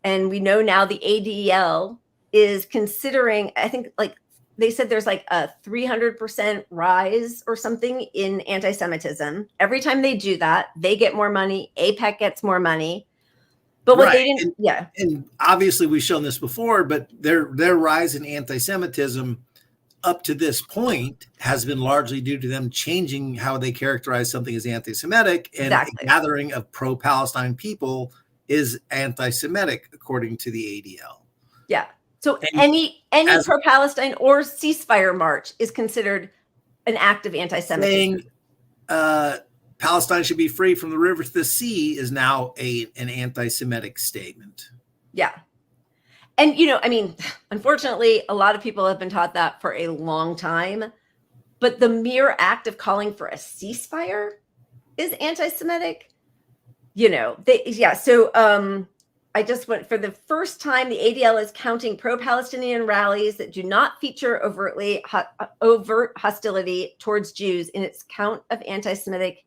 And we know now the ADL is considering, I think, like they said, there's like a 300% rise or something in anti-Semitism. Every time they do that, they get more money. AIPAC gets more money. But what they didn't, and obviously we've shown this before, but their rise in anti-Semitism up to this point has been largely due to them changing how they characterize something as anti-Semitic, and a gathering of pro-Palestine people is anti-Semitic according to the ADL. Yeah. So any pro-Palestine or ceasefire march is considered an act of anti-Semitism. Saying Palestine should be free from the river to the sea is now an anti-Semitic statement. Yeah. And, you know, I mean, unfortunately, a lot of people have been taught that for a long time. But the mere act of calling for a ceasefire is anti-Semitic. You know, So I just went, for the first time, the ADL is counting pro-Palestinian rallies that do not feature overt hostility towards Jews in its count of anti-Semitic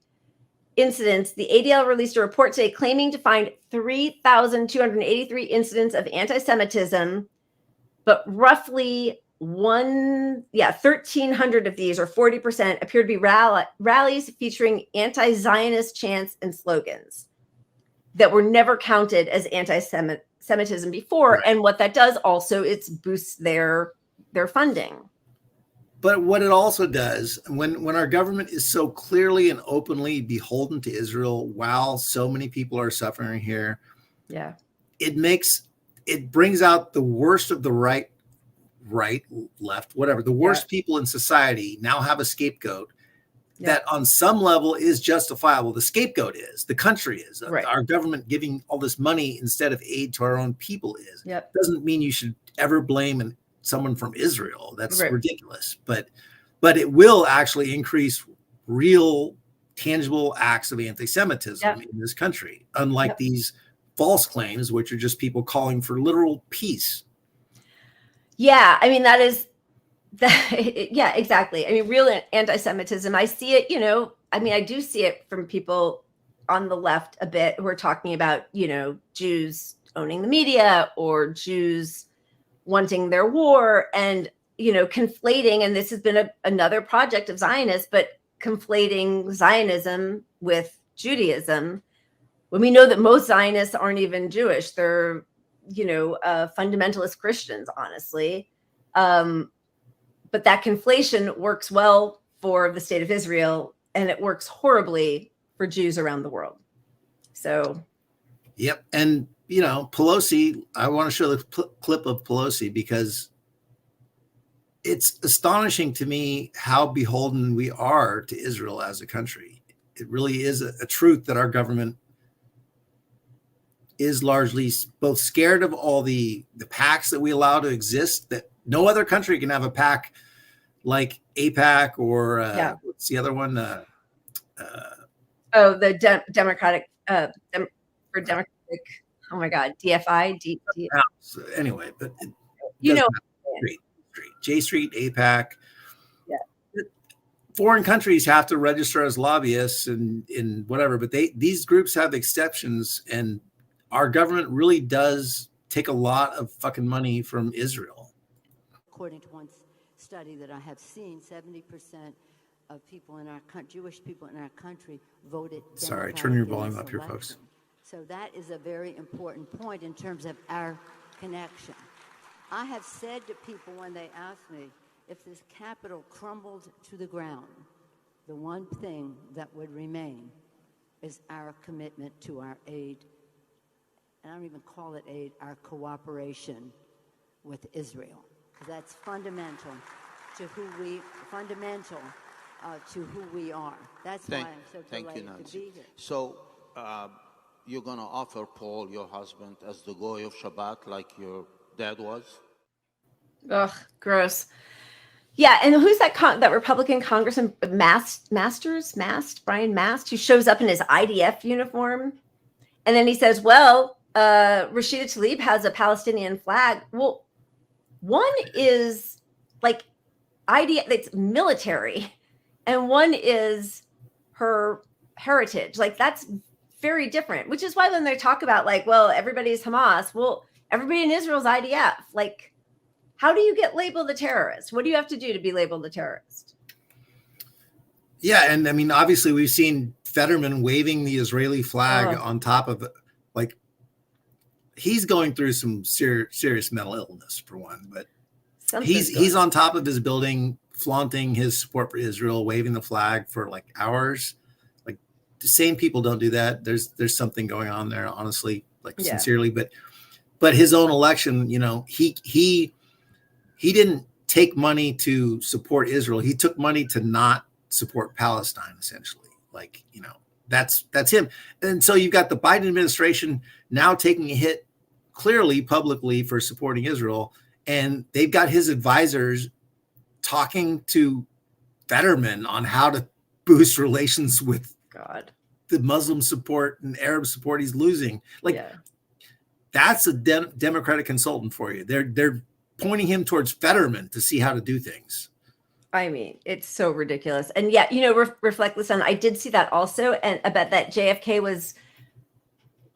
incidents. The ADL released a report today claiming to find 3,283 incidents of anti-Semitism, but roughly 1,300 of these, or 40%, appear to be rallies featuring anti-Zionist chants and slogans that were never counted as anti-Semitism before. Right. And what that does also, it boosts their funding. But what it also does, when our government is so clearly and openly beholden to Israel, while so many people are suffering here, it brings out the worst of the right, left, whatever. The worst people in society now have a scapegoat, that on some level is justifiable. The scapegoat is, the country is, our government giving all this money instead of aid to our own people is. Doesn't mean you should ever blame someone from Israel. That's ridiculous. But it will actually increase real, tangible acts of anti-Semitism in this country, unlike these false claims, which are just people calling for literal peace. Yeah, I mean, that is yeah, exactly. I mean, real anti-Semitism. I see it, I mean, I do see it from people on the left a bit who are talking about, Jews owning the media or Jews wanting their war and, conflating. And this has been another project of Zionists, but conflating Zionism with Judaism, when we know that most Zionists aren't even Jewish. They're, fundamentalist Christians, honestly. But that conflation works well for the state of Israel, and it works horribly for Jews around the world. So. Yep. And, Pelosi, I want to show the clip of Pelosi because it's astonishing to me how beholden we are to Israel as a country. It really is a truth that our government is largely both scared of all the PACs that we allow to exist, that no other country can have a PAC like AIPAC or what's the other one? The Democratic for Democratic. Oh my God, DFI. Anyway, but J Street, AIPAC. Yeah. Foreign countries have to register as lobbyists and whatever, but these groups have exceptions, and our government really does take a lot of fucking money from Israel. According to one study that I have seen, 70% of people in our country, Jewish people in our country, voted Democratic. Sorry, turn your volume up here, folks. So that is a very important point in terms of our connection. I have said to people when they ask me if this Capitol crumbled to the ground, the one thing that would remain is our commitment to our aid, and I don't even call it aid, our cooperation with Israel. That's fundamental to who we are. That's why I'm so delighted to be here. So you're going to offer Paul, your husband, as the goy of Shabbat like your dad was? Ugh, gross. Yeah, and who's that Republican Congressman Brian Mast, who shows up in his IDF uniform, and then he says, "Well, Rashida Tlaib has a Palestinian flag." Well, one is like IDF, it's military, and one is her heritage. Like that's very different. Which is why when they talk about like, well, everybody's Hamas, well, everybody in Israel's IDF. Like, how do you get labeled a terrorist? What do you have to do to be labeled a terrorist? Yeah, and I mean, obviously, we've seen Fetterman waving the Israeli flag on top of it. Like, he's going through some serious mental illness, for one. But he's on top of his building, flaunting his support for Israel, waving the flag for like hours. Like, the same people don't do that. There's something going on there, honestly, like sincerely. But his own election, he didn't take money to support Israel. He took money to not support Palestine, essentially. Like, that's him. And so you've got the Biden administration now taking a hit clearly publicly for supporting Israel. And they've got his advisors talking to Fetterman on how to boost relations with the Muslim support and Arab support he's losing. Like, that's a Democratic consultant for you. They're pointing him towards Fetterman to see how to do things. I mean, it's so ridiculous. And yeah, reflect this on, I did see that also. And I bet that JFK was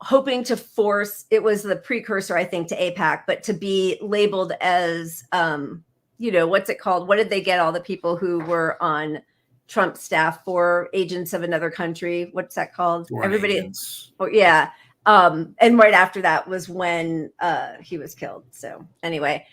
hoping to force, it was the precursor, I think, to AIPAC, but to be labeled as, what's it called? What did they get all the people who were on Trump's staff for? Agents of another country. What's that called? Foreign agents. Oh, yeah. And right after that was when he was killed. So anyway,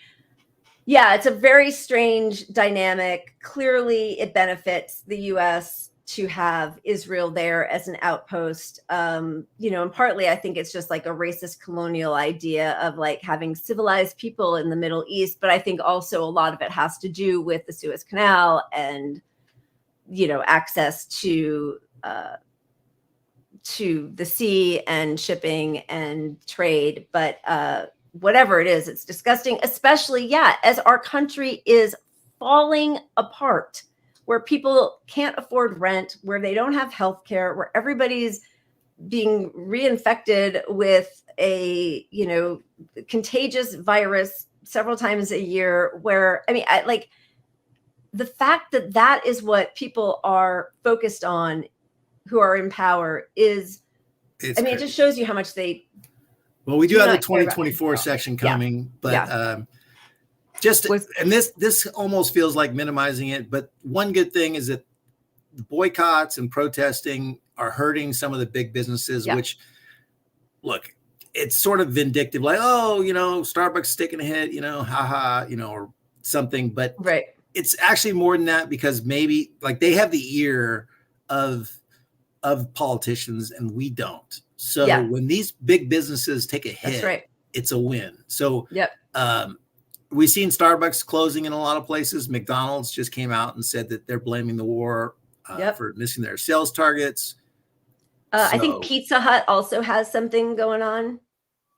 yeah, it's a very strange dynamic. Clearly, it benefits the U.S. to have Israel there as an outpost. And partly I think it's just like a racist colonial idea of like having civilized people in the Middle East. But I think also a lot of it has to do with the Suez Canal and access to the sea and shipping and trade. But whatever it is, it's disgusting, especially, as our country is falling apart, where people can't afford rent, where they don't have health care, where everybody's being reinfected with a, contagious virus several times a year, where, the fact that that is what people are focused on who are in power is, it just shows you how much they. Well, we do have the 2024 section coming, but and this almost feels like minimizing it. But one good thing is that the boycotts and protesting are hurting some of the big businesses, which, look, it's sort of vindictive, like, oh, Starbucks taking a hit, haha, or something. But it's actually more than that, because maybe like they have the ear of politicians and we don't. So when these big businesses take a hit, it's a win. So we've seen Starbucks closing in a lot of places. McDonald's just came out and said that they're blaming the war for missing their sales targets. I think Pizza Hut also has something going on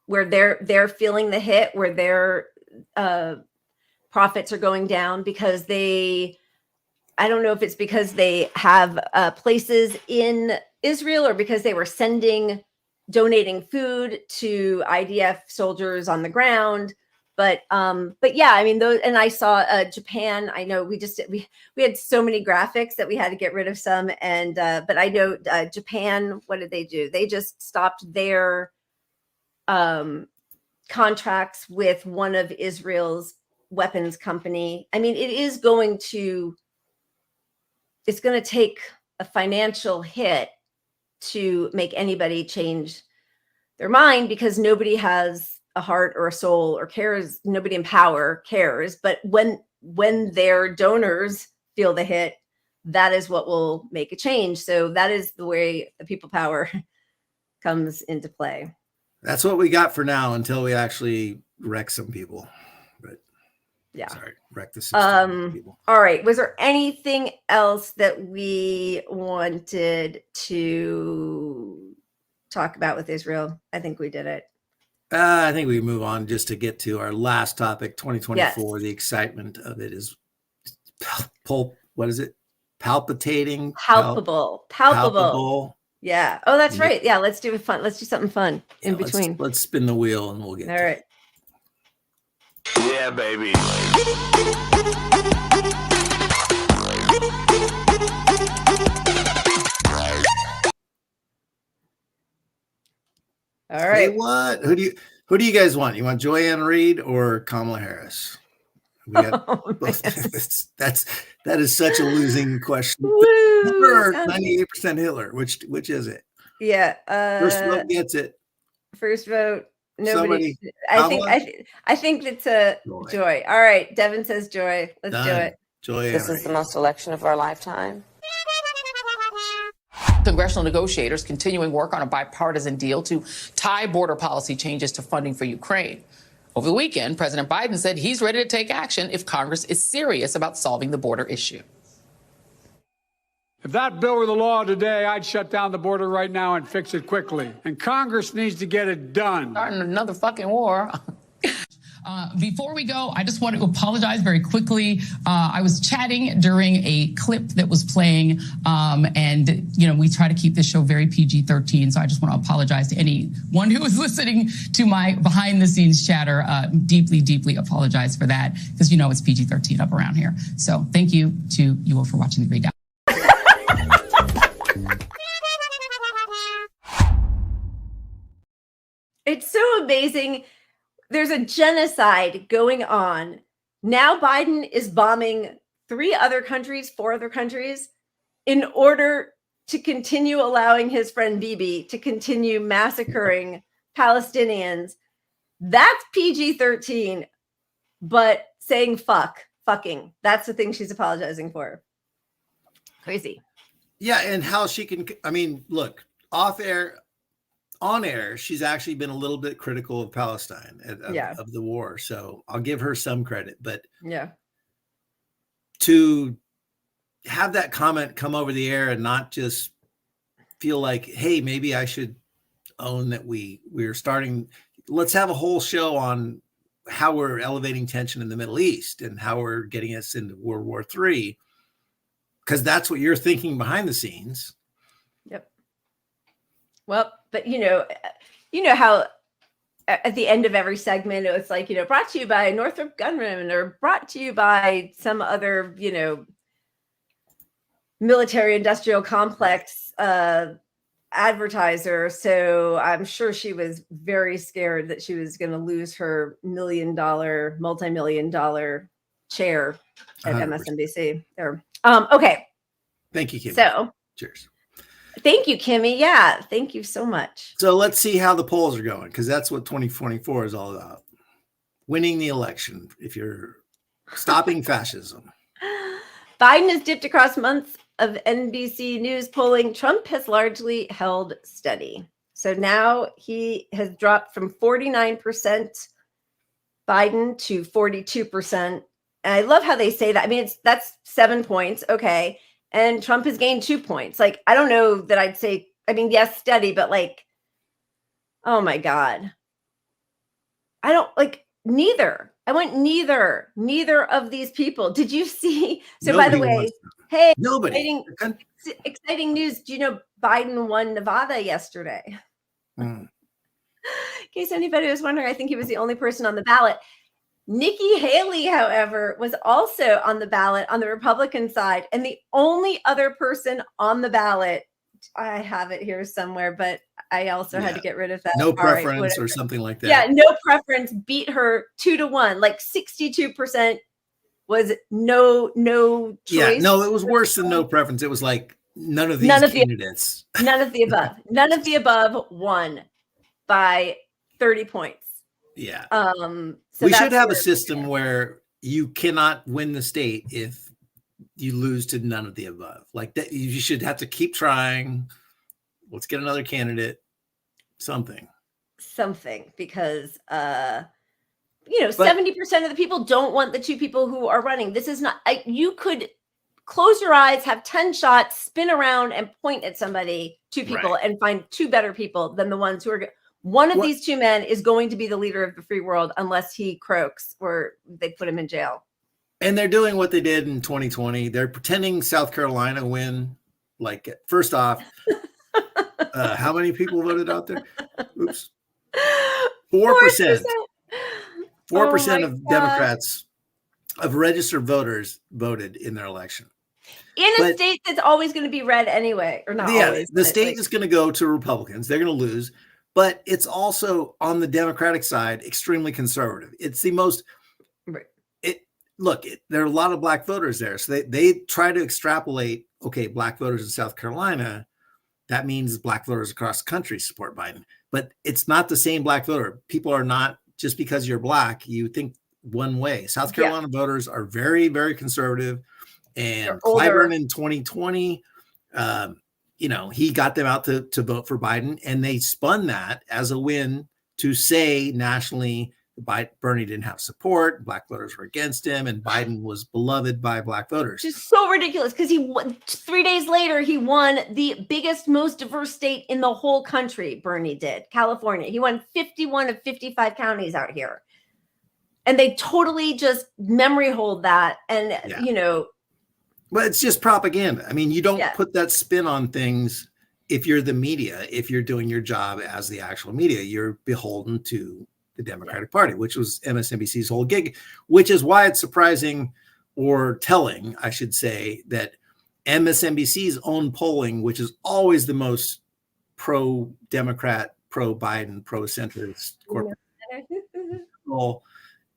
where they're feeling the hit, where their profits are going down because I don't know if it's because they have places in Israel or because they were donating food to IDF soldiers on the ground. But yeah, those, and I saw Japan. I know we had so many graphics that we had to get rid of some. And but I know Japan, what did they do? They just stopped their contracts with one of Israel's weapons company. It's going to take a financial hit to make anybody change their mind, because nobody has a heart or a soul or cares. Nobody in power cares. But when their donors feel the hit, that is what will make a change. So that is the way the people power comes into play. That's what we got for now until we actually wreck some people. But wreck the system. People. All right. Was there anything else that we wanted to talk about with Israel? I think we did it. I think we move on just to get to our last topic, 2024. Yes. The excitement of it is what is it? Palpitating. Palpable. Yeah. Oh, that's right. Yeah. Let's do something fun in between. Let's spin the wheel and we'll get all right. Yeah, baby. All right. Hey, what? Who do you guys want? You want Joanne Reed or Kamala Harris? We got that is such a losing question. 98% Hitler. Which is it? Yeah. First vote gets it. First vote. Nobody. I think it's a Joy. All right. Devin says Joy. Let's do it. Joy. This is the most election of our lifetime. Congressional negotiators continuing work on a bipartisan deal to tie border policy changes to funding for Ukraine. Over the weekend, President Biden said he's ready to take action if Congress is serious about solving the border issue. If that bill were the law today, I'd shut down the border right now and fix it quickly. And Congress needs to get it done. Starting another fucking war. Before we go, I just want to apologize very quickly. I was chatting during a clip that was playing, and we try to keep this show very PG-13. So I just want to apologize to anyone who was listening to my behind-the-scenes chatter. Deeply, deeply apologize for that, because it's PG-13 up around here. So thank you to you all for watching the Great Down. It's so amazing. There's a genocide going on. Now Biden is bombing 4 other countries in order to continue allowing his friend Bibi to continue massacring Palestinians. That's PG-13, but saying fucking, that's the thing she's apologizing for. Crazy. Yeah, and how she can, look, on air, she's actually been a little bit critical of Palestine, of the war. So I'll give her some credit, but yeah, to have that comment come over the air and not just feel like, hey, maybe I should own that we're starting. Let's have a whole show on how we're elevating tension in the Middle East and how we're getting us into World War III, because that's what you're thinking behind the scenes. Yep. Well, but you know how at the end of every segment, it was like, brought to you by Northrop Grumman or brought to you by some other, military industrial complex advertiser. So I'm sure she was very scared that she was going to lose her multi-million-dollar chair at 100%. MSNBC there. Okay. Thank you, Kimmy. So cheers. Thank you, Kimmy. Yeah. Thank you so much. So let's see how the polls are going, because that's what 2024 is all about. Winning the election. If you're stopping fascism. Biden has dipped across months of NBC News polling. Trump has largely held steady. So now he has dropped from 49% Biden to 42%. And I love how they say that. I mean, that's 7 points. Okay. And Trump has gained 2 points. Like, I don't know that I'd say, I mean, yes, steady, but like, oh my God. I don't like neither. I want neither of these people. Did you see? So Nobody by the way, wants hey, nobody. Exciting news. Do you know Biden won Nevada yesterday? In case anybody was wondering, I think he was the only person on the ballot. Nikki Haley, however, was also on the ballot on the Republican side. And the only other person on the ballot, I have it here somewhere, but I also had to get rid of that. No preference or something like that. Yeah, no preference, beat her 2-1. Like 62% was no choice. Yeah, no, it was worse than no preference. It was like none of these candidates. None of the above. None of the above won by 30 points. Yeah. So we should have a system where you cannot win the state if you lose to none of the above. Like that, you should have to keep trying. Let's get another candidate. Something, because 70% of the people don't want the two people who are running. This is not. You could close your eyes, have 10 shots, spin around, and point at somebody, two people, and find two better people than the ones who are. One of these two men is going to be the leader of the free world unless he croaks or they put him in jail. And they're doing what they did in 2020. They're pretending South Carolina win. Like, first off, how many people voted out there? Oops. 4%. 4% of Democrats, of registered voters, voted in their election. In a state that's always going to be red anyway, or not always. The state is going to go to Republicans. They're going to lose. But it's also on the Democratic side, extremely conservative. It's the most, there are a lot of black voters there. So they try to extrapolate, okay, black voters in South Carolina, that means black voters across the country support Biden. But it's not the same black voter. People are not, just because you're black, you think one way. South Carolina voters are very, very conservative. And Clyburn in 2020, he got them out to vote for Biden, and they spun that as a win to say nationally Bernie didn't have support, black voters were against him, and Biden was beloved by black voters. Which is so ridiculous because he 3 days later, he won the biggest, most diverse state in the whole country. Bernie did, California. He won 51 of 55 counties out here. And they totally just memory hold that. And, But it's just propaganda. I mean, you don't put that spin on things if you're the media. If you're doing your job as the actual media, you're beholden to the Democratic Party, which was MSNBC's whole gig, which is why it's surprising or telling, I should say, that MSNBC's own polling, which is always the most pro-Democrat, pro-Biden, pro-centrist corporate,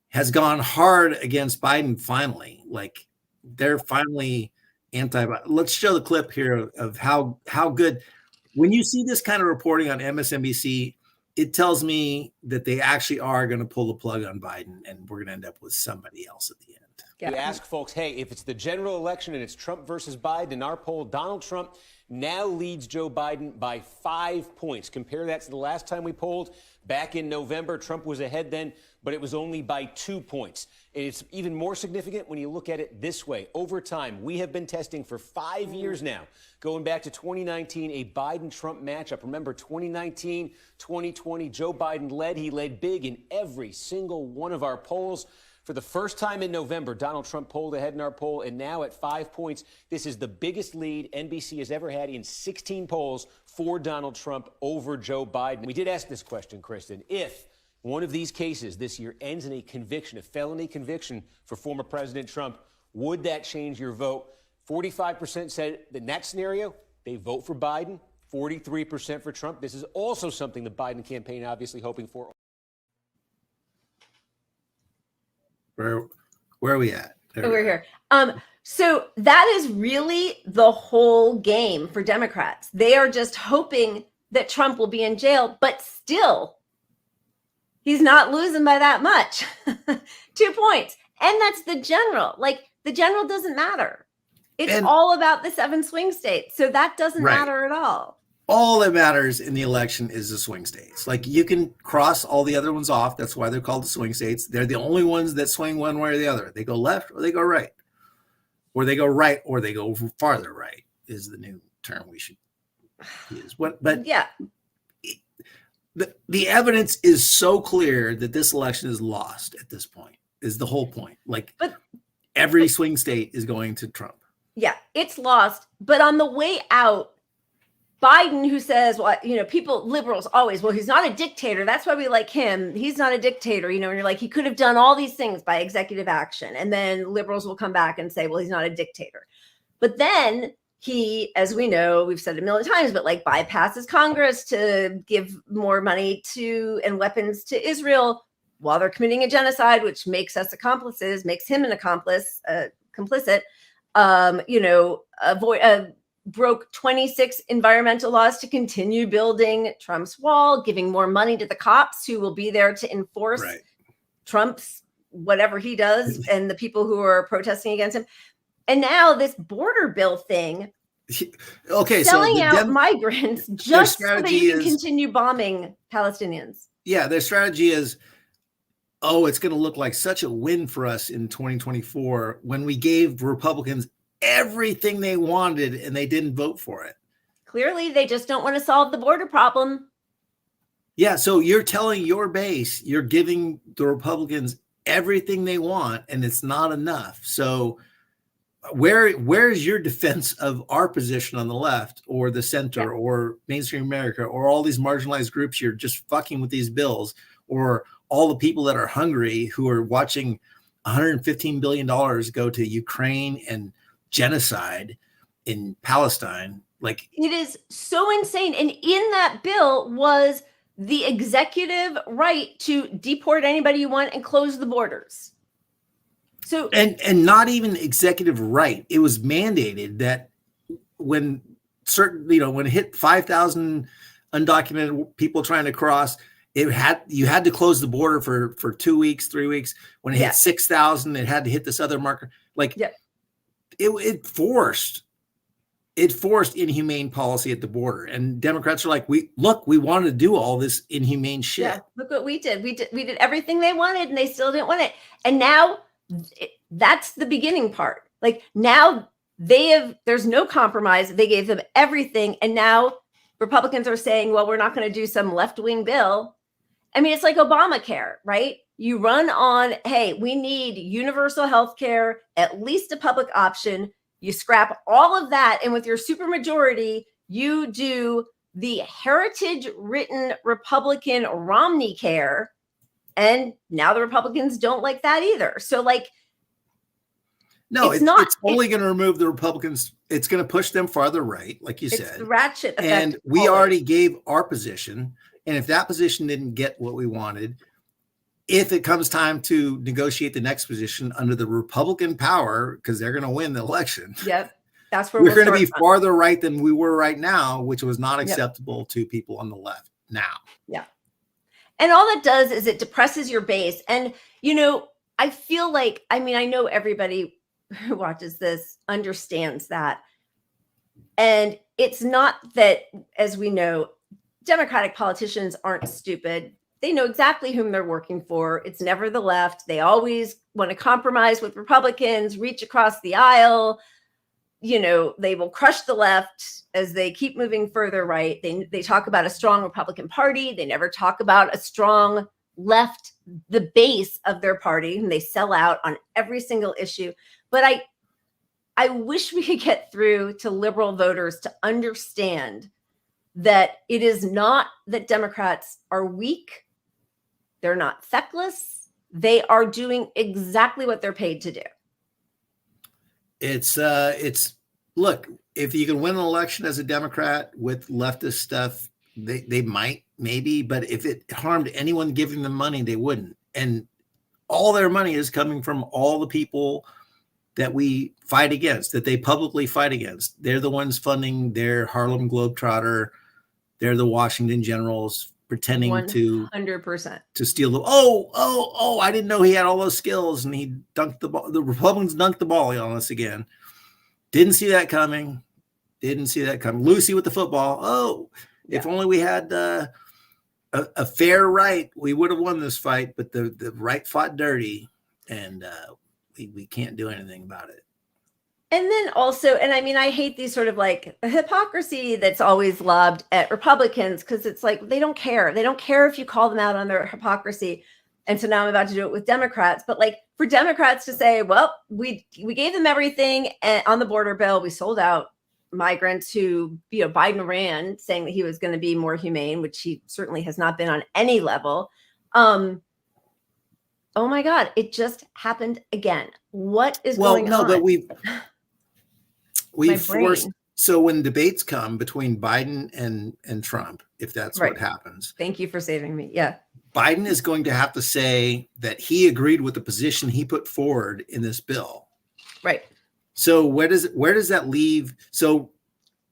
has gone hard against Biden finally. Like, they're finally let's show the clip here of how good, when you see this kind of reporting on MSNBC, it tells me that they actually are going to pull the plug on Biden, and we're going to end up with somebody else at the end. Yeah. We ask folks, hey, if it's the general election and it's Trump versus Biden, in our poll, Donald Trump now leads Joe Biden by 5 points. Compare that to the last time we polled back in November. Trump was ahead then, but it was only by 2 points. And it's even more significant when you look at it this way. Over time, we have been testing for 5 years now, going back to 2019, a Biden-Trump matchup. Remember, 2019, 2020, Joe Biden led. He led big in every single one of our polls. For the first time in November, Donald Trump polled ahead in our poll, and now at 5 points, this is the biggest lead NBC has ever had in 16 polls for Donald Trump over Joe Biden. We did ask this question, Kristen. If one of these cases this year ends in a conviction, a felony conviction for former President Trump, would that change your vote? 45% said that in that scenario, they vote for Biden, 43% for Trump. This is also something the Biden campaign obviously hoping for. Where are we at? We're here. So that is really the whole game for Democrats. They are just hoping that Trump will be in jail, but still, he's not losing by that much. 2 points. And that's the general. Like, the general doesn't matter. It's all about the 7 swing states. So that doesn't matter at all. All that matters in the election is the swing states. Like, you can cross all the other ones off. That's why they're called the swing states. They're the only ones that swing one way or the other. They go left or they go right. Or they go right or they go farther right is the new term we should use. But yeah, the evidence is so clear that this election is lost at this point, is the whole point. Like, every swing state is going to Trump. Yeah, it's lost. But on the way out, Biden, who says, well, you know, people, liberals always, well, he's not a dictator. That's why we like him. He's not a dictator, you know, and you're like, he could have done all these things by executive action. And then liberals will come back and say, well, he's not a dictator. But then he, as we know, we've said it a million times, but like bypasses Congress to give more money to and weapons to Israel while they're committing a genocide, which makes us accomplices, makes him an accomplice, complicit, you know, broke 26 environmental laws to continue building Trump's wall, giving more money to the cops who will be there to enforce Trump's whatever he does and the people who are protesting against him. And now this border bill thing, selling out migrants just so that you can continue bombing Palestinians. Yeah, their strategy is, oh, it's going to look like such a win for us in 2024 when we gave Republicans everything they wanted and they didn't vote for it. Clearly, they just don't want to solve the border problem. Yeah, so you're telling your base, you're giving the Republicans everything they want, and it's not enough. So where's your defense of our position on the left or the center or mainstream America or all these marginalized groups you're just fucking with these bills, or all the people that are hungry who are watching $115 billion go to Ukraine and genocide in Palestine? Like, it is so insane. And in that bill was the executive right to deport anybody you want and close the borders. So and not even executive right. It was mandated that when certain, you know, when it hit 5,000 undocumented people trying to cross, you had to close the border for 2 weeks, 3 weeks. When it hit 6,000, it had to hit this other marker. Like, it forced inhumane policy at the border, and Democrats are like, we wanted to do all this inhumane shit. Yeah, look what we did. We did everything they wanted, and they still didn't want it. And now that's the beginning part. Like, now there's no compromise. They gave them everything, and now Republicans are saying, well, we're not going to do some left-wing bill. I mean, it's like Obamacare, right? You run on, hey, we need universal health care, at least a public option. You scrap all of that. And with your supermajority, you do the heritage-written Republican Romney care. And now the Republicans don't like that either. So, like, no, it's only going to remove the Republicans. It's going to push them farther right, like you said. The ratchet effect. And we already gave our position. And if that position didn't get what we wanted, if it comes time to negotiate the next position under the Republican power, because they're going to win the election. Yep. That's where we're going to be farther right than we were right now, which was not acceptable to people on the left now. Yeah. And all that does is it depresses your base. And, you know, I feel like, I mean, I know everybody who watches this understands that. And it's not that, as we know, Democratic politicians aren't stupid. They know exactly whom they're working for. It's never the left. They always want to compromise with Republicans, reach across the aisle. You know, they will crush the left as they keep moving further right. They talk about a strong Republican Party. They never talk about a strong left, the base of their party, and they sell out on every single issue. But I wish we could get through to liberal voters to understand that it is not that Democrats are weak. They're not feckless. They are doing exactly what they're paid to do. It's look, if you can win an election as a Democrat with leftist stuff, they might, maybe, but if it harmed anyone giving them money, they wouldn't. And all their money is coming from all the people that we fight against, that they publicly fight against. They're the ones funding their Harlem Globetrotter. They're the Washington Generals pretending 100% to steal the, oh, I didn't know he had all those skills, and he dunked the ball. The Republicans dunked the ball on us again. Didn't see that coming. Lucy with the football. Oh, yeah. If only we had a fair right, we would have won this fight, but the right fought dirty, and we can't do anything about it. And then also, and I mean, I hate these sort of like hypocrisy that's always lobbed at Republicans, because it's like, they don't care. They don't care if you call them out on their hypocrisy. And so now I'm about to do it with Democrats. But like, for Democrats to say, well, we gave them everything on the border bill. We sold out migrants who, you know, Biden ran saying that he was going to be more humane, which he certainly has not been on any level. Oh my God, it just happened again. What is going on? But we forced, so when debates come between Biden and Trump, if that's what happens. Thank you for saving me. Yeah. Biden is going to have to say that he agreed with the position he put forward in this bill. Right. So where does that leave? So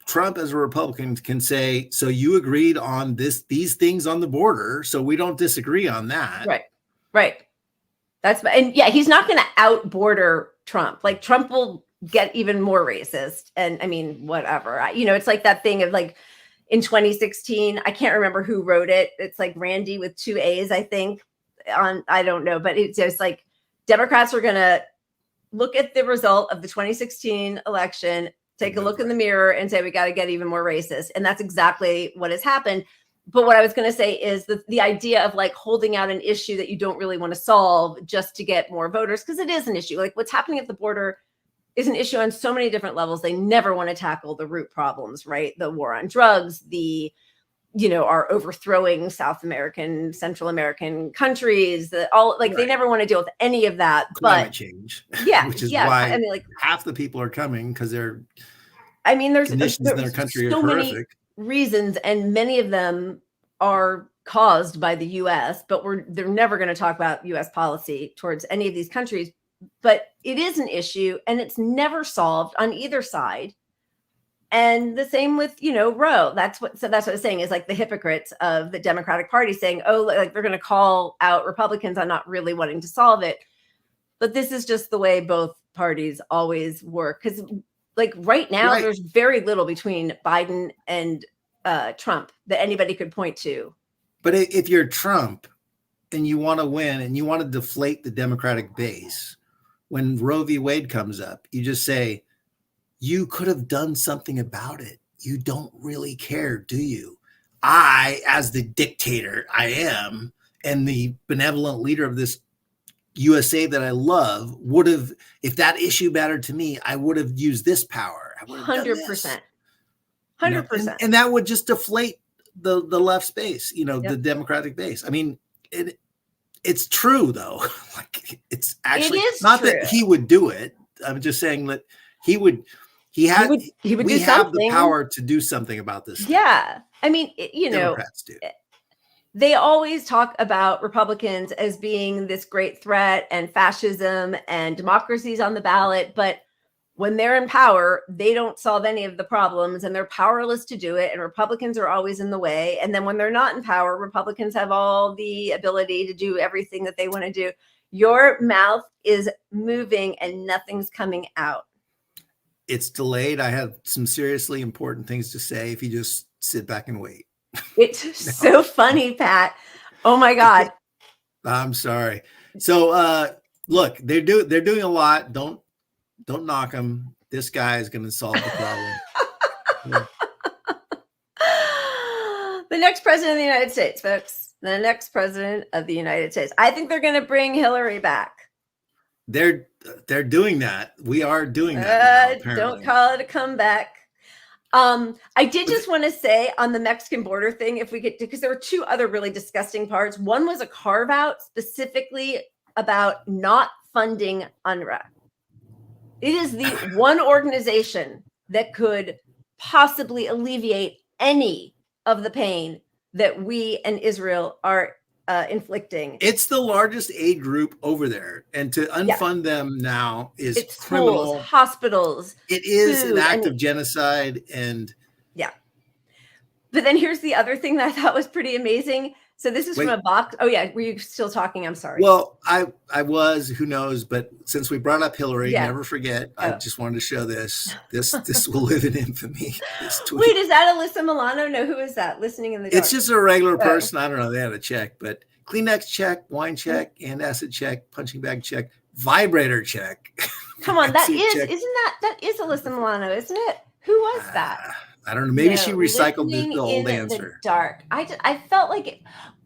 Trump as a Republican can say, so you agreed on these things on the border, so we don't disagree on that. Right. And yeah, he's not going to out border Trump. Like, Trump will get even more racist. And I mean, whatever, it's like that thing of like in 2016, I can't remember who wrote it. It's like Randy with 2 A's, I think, I don't know, but it's just like Democrats are going to look at the result of the 2016 election, take a look in the mirror and say, we got to get even more racist. And that's exactly what has happened. But what I was going to say is the idea of like holding out an issue that you don't really want to solve just to get more voters, because it is an issue. Like, what's happening at the border is an issue on so many different levels. They never want to tackle the root problems, right? The war on drugs, our overthrowing South American, Central American countries, they never want to deal with any of that. Climate change. Yeah. Which is why half the people are coming, because there's conditions in their country so are horrific. Many reasons, and many of them are caused by the US, but they're never going to talk about US policy towards any of these countries. But it is an issue, and it's never solved on either side. And the same with, Roe. That's what I was saying, is like the hypocrites of the Democratic Party saying, oh, like they're going to call out Republicans on not really wanting to solve it. But this is just the way both parties always work. Because like right now, there's very little between Biden and Trump that anybody could point to. But if you're Trump and you want to win and you want to deflate the Democratic base, when Roe v. Wade comes up, you just say, you could have done something about it. You don't really care, do you? I, as the dictator I am, and the benevolent leader of this USA that I love, would have, if that issue mattered to me, I would have used this power. I would have 100%. 100%. And that would just deflate the left base, the Democratic base. I mean, it's true though. Like, it's actually not true that he would do it. I'm just saying that he would do something. Have the power to do something about this. Yeah. I mean, Democrats do. They always talk about Republicans as being this great threat and fascism and democracy's on the ballot. But when they're in power, they don't solve any of the problems, and they're powerless to do it. And Republicans are always in the way. And then when they're not in power, Republicans have all the ability to do everything that they want to do. Your mouth is moving and nothing's coming out. It's delayed. I have some seriously important things to say if you just sit back and wait. It's so funny, Pat. Oh my God. I'm sorry. So look, they're doing a lot. Don't knock them. This guy is going to solve the problem. Yeah. The next president of the United States, folks. The next president of the United States. I think they're going to bring Hillary back. They're doing that. We are doing that now, don't call it a comeback. I did just want to say on the Mexican border thing, if we could, because there were two other really disgusting parts. One was a carve out specifically about not funding UNRWA. It is the one organization that could possibly alleviate any of the pain that we and Israel are inflicting. It's the largest aid group over there, and to unfund them now is it's criminal. Schools, hospitals. It is an act of genocide, and yeah. But then here's the other thing that I thought was pretty amazing. So this is from a box. Oh yeah, were you still talking? I'm sorry. Well, I was. Who knows? But since we brought up Hillary, never forget. I just wanted to show this. This will live in infamy. Wait, is that Alyssa Milano? No, who is that? Listening in the dark. It's just a regular person. I don't know. They had a check, but Kleenex check, wine check, antacid check, punching bag check, vibrator check. Come on, that is check. Isn't that is Alyssa Milano, isn't it? Who was that? I don't know. Maybe she recycled the old answer. Dark. I felt like it.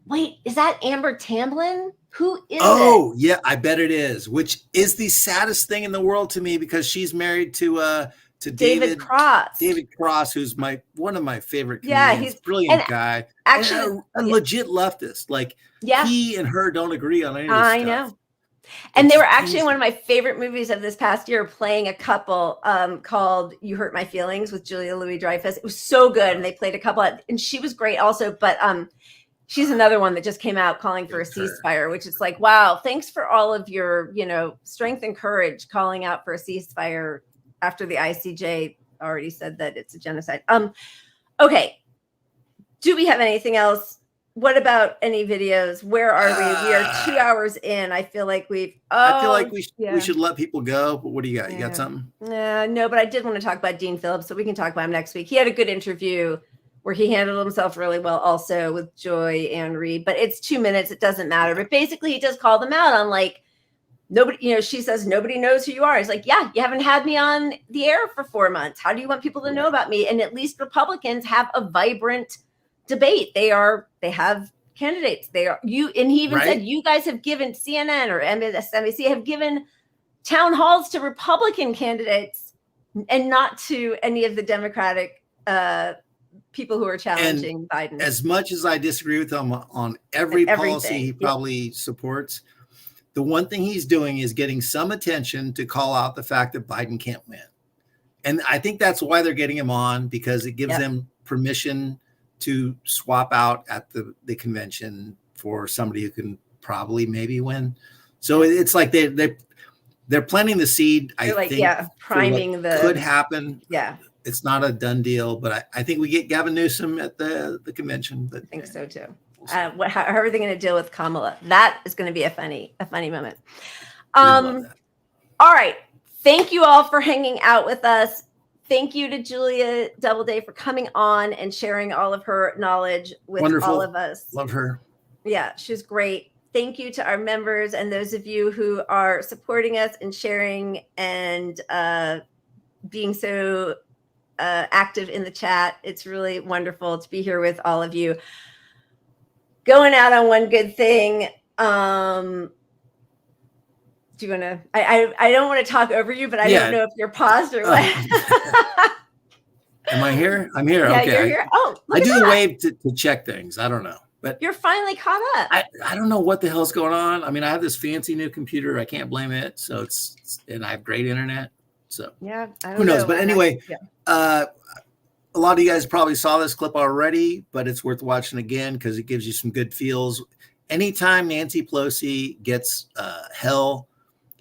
Wait, is that Amber Tamblyn? Who is it? Oh, yeah, I bet it is. Which is the saddest thing in the world to me because she's married to David Cross. David Cross, who's one of my favorite comedians. He's a brilliant guy. Actually, a legit leftist. Like he and her don't agree on any of this stuff. I know. And they were actually one of my favorite movies of this past year, playing a couple called You Hurt My Feelings with Julia Louis-Dreyfus. It was so good. And they played a couple, and she was great also. But she's another one that just came out calling for a ceasefire, which is like, wow, thanks for all of your, strength and courage calling out for a ceasefire after the ICJ already said that it's a genocide. Okay. Do we have anything else? What about any videos? Where are we? We are 2 hours in. I feel like we should let people go. But what do you got? You got something? No, but I did want to talk about Dean Phillips, so we can talk about him next week. He had a good interview where he handled himself really well also with Joy and Reed, but it's 2 minutes. It doesn't matter. But basically he does call them out on like, nobody, she says, nobody knows who you are. He's like, yeah, you haven't had me on the air for 4 months. How do you want people to know about me? And at least Republicans have a vibrant debate. They have candidates. And he even said, you guys have given CNN or MSNBC have given town halls to Republican candidates and not to any of the Democratic people who are challenging Biden. As much as I disagree with him on every policy he probably supports, the one thing he's doing is getting some attention to call out the fact that Biden can't win. And I think that's why they're getting him on, because it gives them permission to swap out at the convention for somebody who can probably maybe win. So it's like they're planting the seed. They're priming the could happen. Yeah. It's not a done deal, but I think we get Gavin Newsom at the convention. But I think so too. How are they going to deal with Kamala? That is going to be a funny moment. All right. Thank you all for hanging out with us. Thank you to Julia Doubleday for coming on and sharing all of her knowledge with all of us. Love her. Yeah, she's great. Thank you to our members and those of you who are supporting us and sharing and being so active in the chat. It's really wonderful to be here with all of you. Going out on one good thing. Do you want to? I don't want to talk over you, but I don't know if you're paused or what. Am I here? I'm here. Yeah, okay. You're here. Oh, I do the wave to check things. I don't know, but you're finally caught up. I don't know what the hell's going on. I mean, I have this fancy new computer. I can't blame it. So and I have great internet. So yeah, who knows? But anyway, a lot of you guys probably saw this clip already, but it's worth watching again because it gives you some good feels. Anytime Nancy Pelosi gets hell,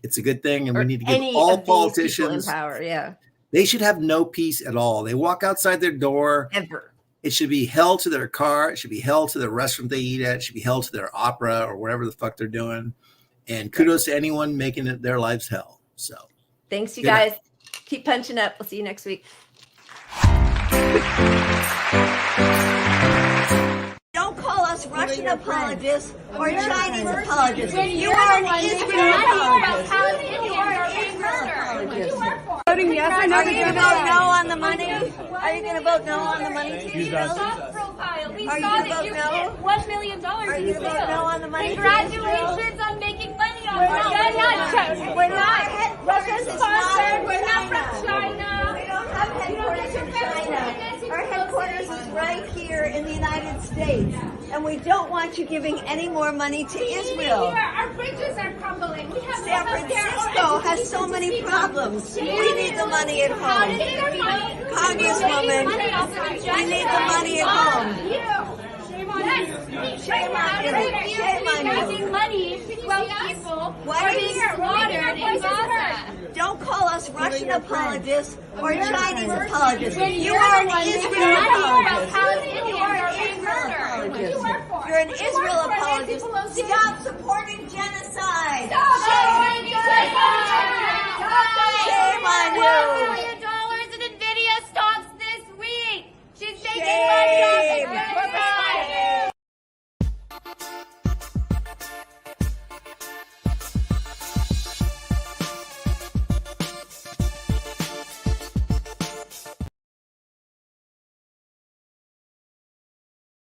it's a good thing, and we need to give all politicians in power. Yeah, they should have no peace at all. They walk outside their door. Ever. It should be hell to their car. It should be hell to the restaurant they eat at. It should be hell to their opera or whatever the fuck they're doing. And kudos to anyone making it their lives hell. So thanks, you guys. Keep punching up. We'll see you next week. Don't call us Russian apologists or Chinese apologists. You are an Israel apologist. You are an Israel apologist. Voting yes or no? Are you going to vote no on the money? Are you going to vote no on the money? Profile. We Are you saw gonna that vote you no? hit $1 million. Are you going to vote no on the money? Congratulations on making money on We're We're not not headquarters in sponsored. We're not China. from China. We don't have headquarters in China. Our headquarters is right here in the United States. And we don't want you giving any more money to Israel. Our bridges are crumbling. We have San Francisco has so many problems. We need the money at home. Congresswoman, we need the money at home. Shame on you. Shame on you. Shame on you. Using money to help people. Why are you slaughtered in Gaza? Don't call us Russian apologists or Chinese apologists. You are an Israel apologist.